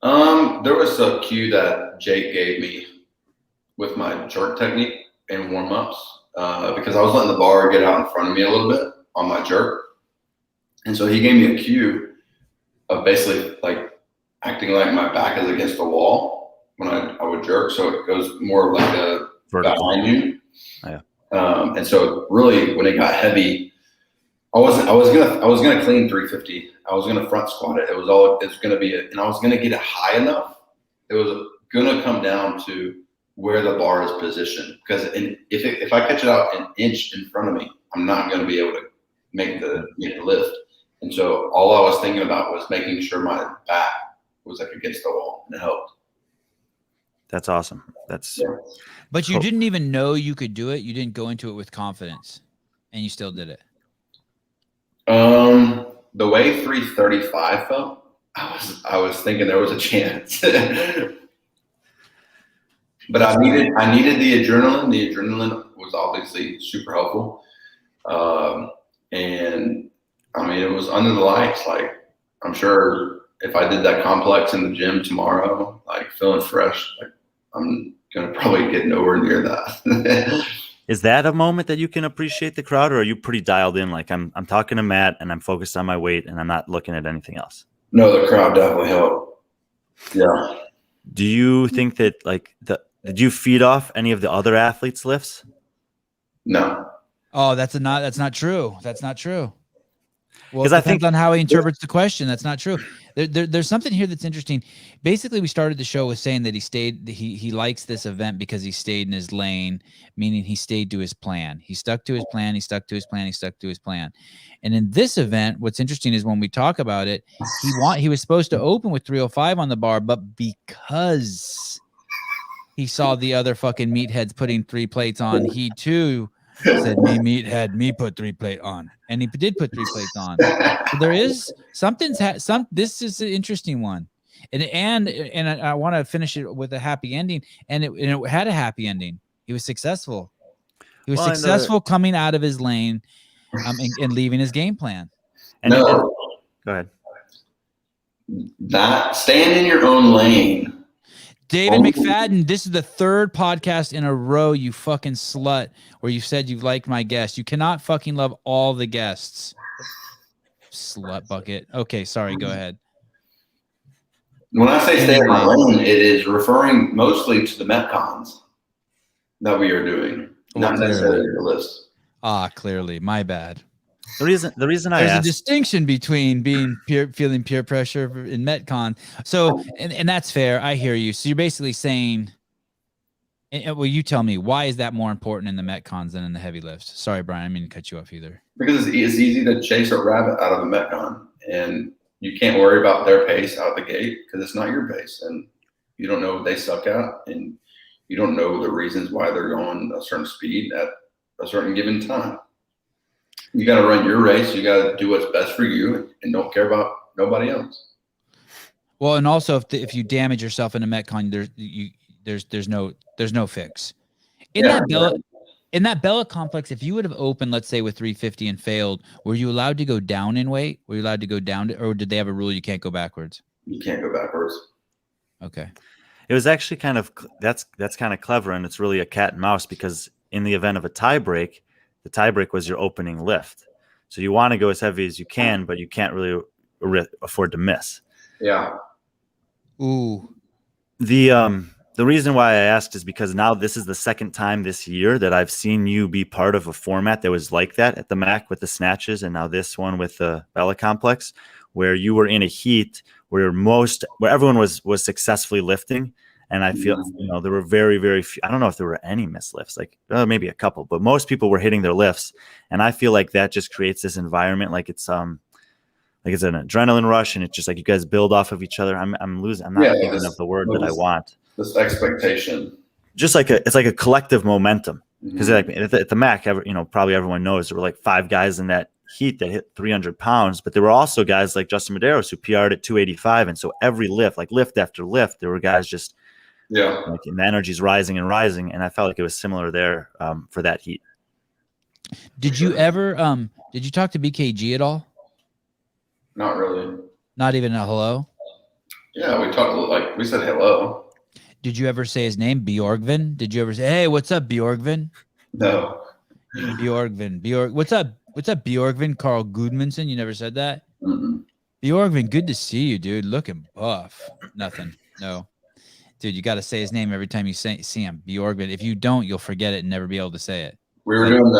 There was a cue that Jake gave me with my jerk technique in warm-ups because I was letting the bar get out in front of me a little bit on my jerk. And so he gave me a cue of basically like acting like my back is against the wall when I would jerk. So it goes more like a vertical behind you. Yeah. And so really when it got heavy, I was gonna clean 350. I was gonna front squat it. It was gonna be and I was gonna get it high enough. It was gonna come down to where the bar is positioned, because if I catch it out an inch in front of me, I'm not gonna be able to make the lift. And so all I was thinking about was making sure my back was like against the wall, and it helped. That's awesome. But you didn't even know you could do it. You didn't go into it with confidence, and you still did it. The way 335 felt, I was thinking there was a chance. But I needed the adrenaline. The adrenaline was obviously super helpful. And I mean, it was under the lights. Like, I'm sure if I did that complex in the gym tomorrow, like feeling fresh, like I'm going to probably get nowhere near that. Is that a moment that you can appreciate the crowd, or are you pretty dialed in? Like I'm talking to Matt and I'm focused on my weight and I'm not looking at anything else. No, the crowd definitely helped. Yeah. Do you think that did you feed off any of the other athletes' lifts? No. Oh, that's not true. That's not true. Well, it I depends on how he interprets the question. That's not true. There's something here that's interesting. Basically, we started the show with saying that he likes this event because he stayed in his lane, meaning he stayed to his plan. He stuck to his plan. He stuck to his plan. He stuck to his plan. And in this event, what's interesting is when we talk about it, he was supposed to open with 305 on the bar, but because he saw the other fucking meatheads putting 3 plates on, he too said, "Me meathead, me put 3 plate on," and he did put 3 plates on. So there is this is an interesting one, and I want to finish it with a happy ending, and it had a happy ending. He was successful. He was successful coming out of his lane, and leaving his game plan. And go ahead. That staying in your own lane. David McFadden, this is the 3rd podcast in a row, you fucking slut, where you said you liked my guest. You cannot fucking love all the guests. Slut bucket. Okay, sorry, go ahead. When I say stay in my lane, it is referring mostly to the Metcons that we are doing, not necessarily the list. Ah, clearly. My bad. The reason I There's a asked, distinction between feeling peer pressure in Metcon. So, and that's fair. I hear you. So you're basically saying, well, you tell me, why is that more important in the Metcons than in the heavy lifts? Sorry, Brian, I didn't mean to cut you off either. Because it's easy to chase a rabbit out of the Metcon, and you can't worry about their pace out the gate because it's not your pace, and you don't know what they suck at, and you don't know the reasons why they're going a certain speed at a certain given time. You got to run your race. You got to do what's best for you, and don't care about nobody else. Well, and also if you damage yourself in a Metcon, there's no fix. In that Bella complex, if you would have opened, let's say with 350 and failed, were you allowed to go down in weight? Were you allowed to go down, or did they have a rule you can't go backwards? You can't go backwards. Okay. it was actually kind of that's kind of clever, and it's really a cat and mouse, because in the event of a tie break, the tie break was your opening lift. So you want to go as heavy as you can, but you can't really afford to miss. Yeah. Ooh. The reason why I asked is because now this is the second time this year that I've seen you be part of a format that was like that at the MAC with the snatches, and now this one with the Bella Complex, where you were in a heat where everyone was successfully lifting. And I feel, there were very, very few. I don't know if there were any missed lifts, like maybe a couple, but most people were hitting their lifts. And I feel like that just creates this environment, like it's an adrenaline rush, and it's just like you guys build off of each other. I'm not thinking of the word that I want. This expectation. Just like it's like a collective momentum. Because like at the MAC, probably everyone knows there were like 5 guys in that heat that hit 300 pounds, but there were also guys like Justin Medeiros who PR'd at 285. And so every lift, like lift after lift, there were guys just, like, and the energy's rising and rising. And I felt like it was similar there for that heat. Did you ever, did you talk to BKG at all? Not really. Not even a hello? Yeah, we talked, we said hello. Did you ever say his name, Bjorgvin? Did you ever say, hey, what's up, Bjorgvin? No. Bjorgvin. What's up, Bjorgvin? Carl Gudmundsson? You never said that? Mm-mm. Bjorgvin, good to see you, dude. Looking buff. Nothing. No. Dude, you got to say his name every time you see him. Bjorgvin. If you don't, you'll forget it and never be able to say it. We were doing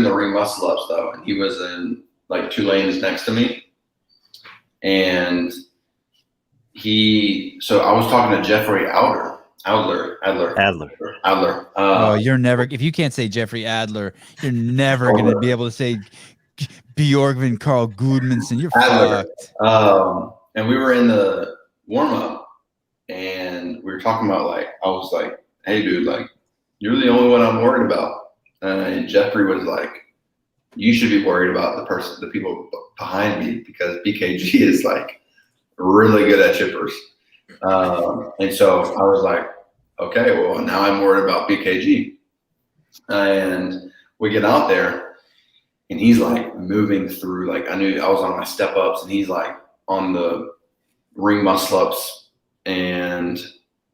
the ring muscle ups though, and he was in like 2 lanes next to me. And so I was talking to Jeffrey Adler. You're never, if you can't say Jeffrey Adler, you're never going to be able to say Bjorgvin Carl Gudmundsson. You're fucked. And we were in the warm up, and we were talking about I was like, hey dude, you're the only one I'm worried about. And Jeffrey was like, you should be worried about the people behind me, because BKG is really good at chippers. And so I was like, okay, well, now I'm worried about BKG. And we get out there, and he's moving through, I knew I was on my step ups, and he's on the ring muscle ups, and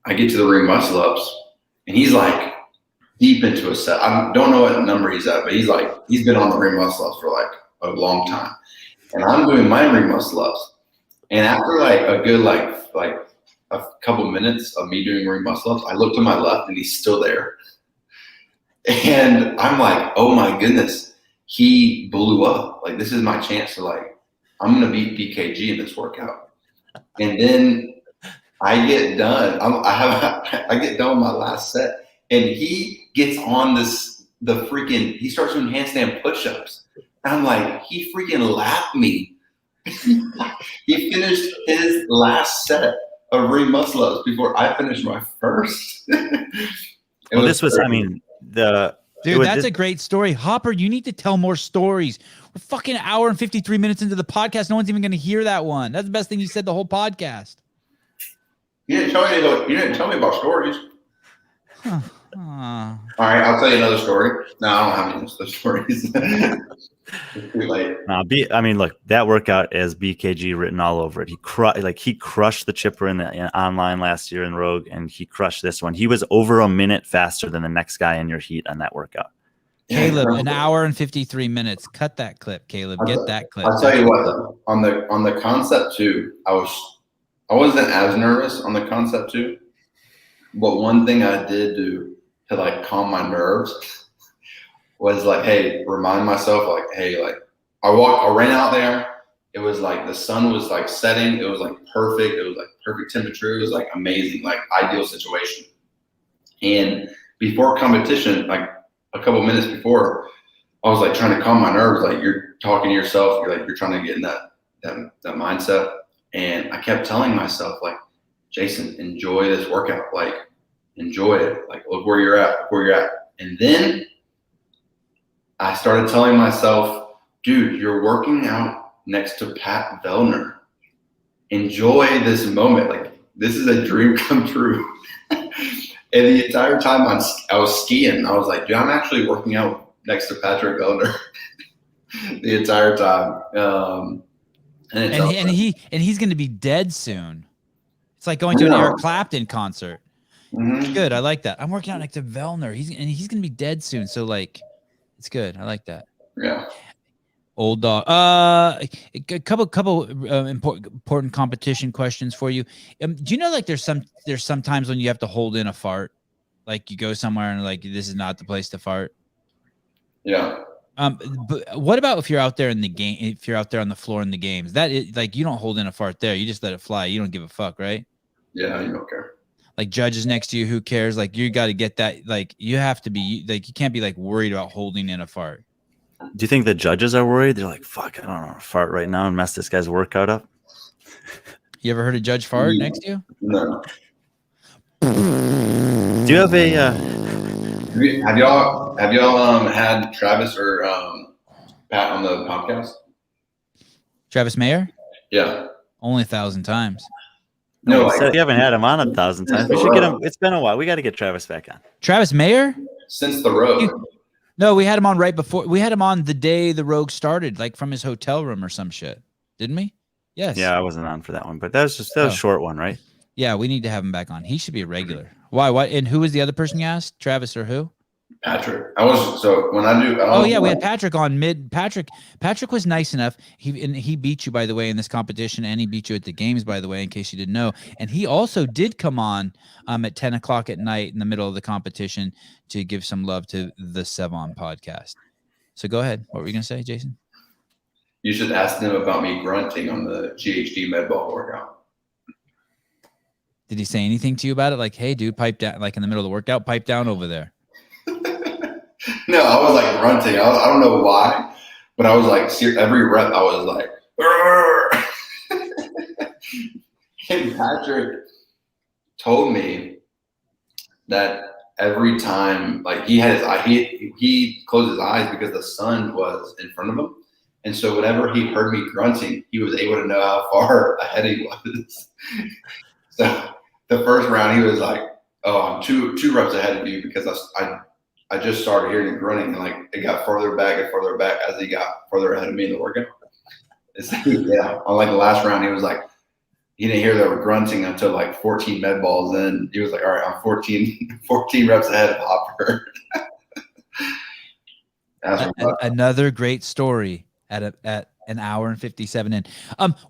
I get to the ring muscle ups, and he's deep into a set. I don't know what number he's at, but he's been on the ring muscle ups for a long time. And I'm doing my ring muscle ups. And after a good a couple minutes of me doing ring muscle ups, I look to my left and he's still there. And I'm like, oh my goodness, he blew up. This is my chance to I'm gonna beat BKG in this workout. And then I get done. I get done with my last set, and he gets on he starts doing handstand push-ups. And I'm like, he freaking lapped me. He finished his last set of ring muscle ups before I finished my first. Dude, that's a great story. Hopper, you need to tell more stories. We're fucking an hour and 53 minutes into the podcast. No one's even going to hear that one. That's the best thing you said the whole podcast. You didn't tell me about stories. Huh. All right, I'll tell you another story. No, I don't have any of those stories. It's too late. Look, that workout has BKG written all over it. He crushed the chipper in the online last year in Rogue, and he crushed this one. He was over a minute faster than the next guy in your heat on that workout. Caleb, an hour and 53 minutes. Cut that clip, Caleb. Get that clip. I'll tell you what, though, on the concept 2, I wasn't as nervous on the concept 2, but one thing I did do to calm my nerves was hey, remind myself hey, I ran out there. It was like the sun was like setting. It was like perfect. It was like perfect temperature. It was like amazing, like ideal situation. And before competition, like a couple minutes before, I was like trying to calm my nerves. Like you're talking to yourself. You're trying to get in that mindset. And I kept telling myself like, Jayson, enjoy this workout. Like enjoy it. Like look where you're at. Look where you're at. And then I started telling myself, dude, you're working out next to Pat Vellner. Enjoy this moment. Like this is a dream come true. And the entire time I was skiing, I was like, dude, I'm actually working out next to Patrick Vellner the entire time. And he's going to be dead soon. It's like going to an Eric Clapton concert. Mm-hmm. Good. I like that. I'm working out next to Vellner. He's going to be dead soon. So like, it's good. I like that. Yeah. Old dog. A couple important competition questions for you. Do you know like there's some times when you have to hold in a fart, like you go somewhere and like this is not the place to fart. Yeah. But what about if you're out there in the game? If you're out there on the floor in the games, that is like you don't hold in a fart there. You just let it fly. You don't give a fuck, right? Yeah, you don't care. Like judges next to you, who cares? Like you got to get that. Like you have to be like you can't be like worried about holding in a fart. Do you think the judges are worried? They're like, fuck, I don't want to fart right now and mess this guy's workout up. You ever heard a judge fart next to you? No. Do you have a Have y'all had Travis or Pat on the podcast? Travis Mayer? Yeah. Only 1,000 times. No, you haven't had him on 1,000 times. We should get him. It's been a while. We got to get Travis back on. Travis Mayer? Since the road. No, we had him on right before. We had him on the day the Rogue started, like from his hotel room or some shit. Didn't we? Yes. Yeah, I wasn't on for that one, but that was a short one, right? Yeah, we need to have him back on. He should be a regular. Why? What? And who was the other person you asked? Travis or who? Patrick. We had Patrick on mid. Patrick was nice enough. He beat you, by the way, in this competition, and he beat you at the games, by the way, in case you didn't know. And he also did come on at 10 o'clock at night in the middle of the competition to give some love to the Sevan podcast. So go ahead. What were you gonna say, Jayson? You should ask them about me grunting on the GHD med ball workout. Did he say anything to you about it? Like, hey, dude, pipe down, like in the middle of the workout, pipe down over there. No, I was like grunting. I don't know why, but I was like, every rep, I was like, and Patrick told me that every time, like he had his eye, he closed his eyes because the sun was in front of him. And so whenever he heard me grunting, he was able to know how far ahead he was. So the first round, he was like, oh, I'm two reps ahead of you because I just started hearing him grunting, and like it got further back as he got further ahead of me in the workout. Yeah, on like the last round, he was like, he didn't hear they were grunting until like 14 med balls in. He was like, all right, I'm 14 reps ahead of Hopper. Another great story at an hour and 57 in.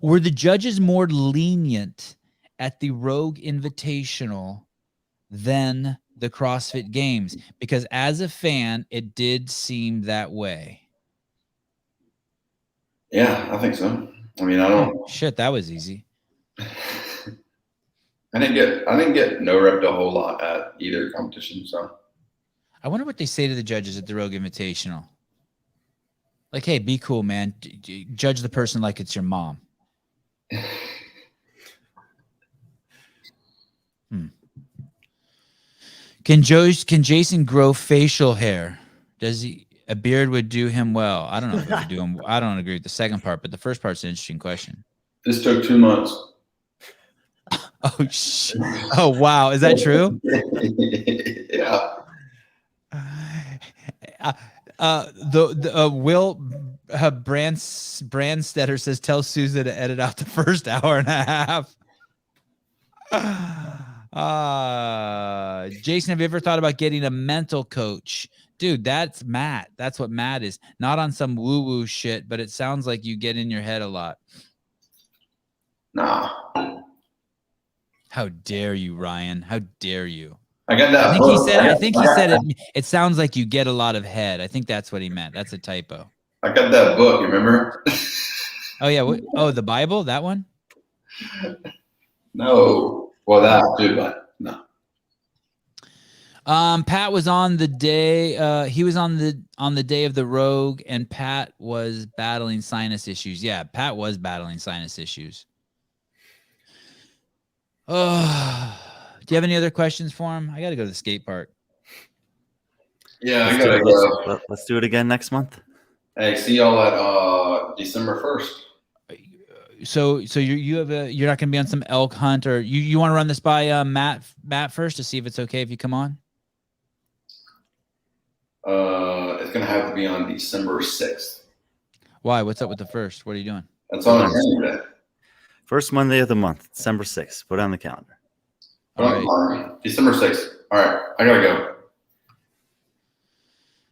Were the judges more lenient at the Rogue Invitational than the CrossFit Games? Because as a fan, it did seem that way. Yeah, I think so. I mean, I don't. Shit, that was easy. I didn't get no repped a whole lot at either competition. So I wonder what they say to the judges at the Rogue Invitational. Like, hey, be cool, man. Judge the person like it's your mom. Can Jayson grow facial hair? Does he? A beard would do him well. I don't know if it would do him. I don't agree with the second part, but the first part's an interesting question. This took 2 months. Oh shit! Oh wow, is that true? Yeah. Will Brandstetter says, tell Sousa to edit out the first hour and a half. Jayson, have you ever thought about getting a mental coach? Dude, that's Matt. That's what Matt is. Not on some woo-woo shit, but it sounds like you get in your head a lot. Nah. How dare you, Ryan? How dare you? I got that. I think he said it. It sounds like you get a lot of head. I think that's what he meant. That's a typo. I got that book. You remember? Oh yeah. The Bible, that one. No. Well, that too, but no. Pat was on the day. He was on the day of the Rogue, and Pat was battling sinus issues. Yeah, Pat was battling sinus issues. Oh, do you have any other questions for him? I got to go to the skate park. Yeah, I gotta go. Let's do it again next month. Hey, see y'all at December 1st. So you're not gonna be on some elk hunt, or you want to run this by Matt first to see if it's okay if you come on? It's gonna have to be on December 6th. Why? What's up with the first? What are you doing? That's on a Monday. First Monday of the month, December 6th. Put it on the calendar. All right. December 6th. All right, I gotta go.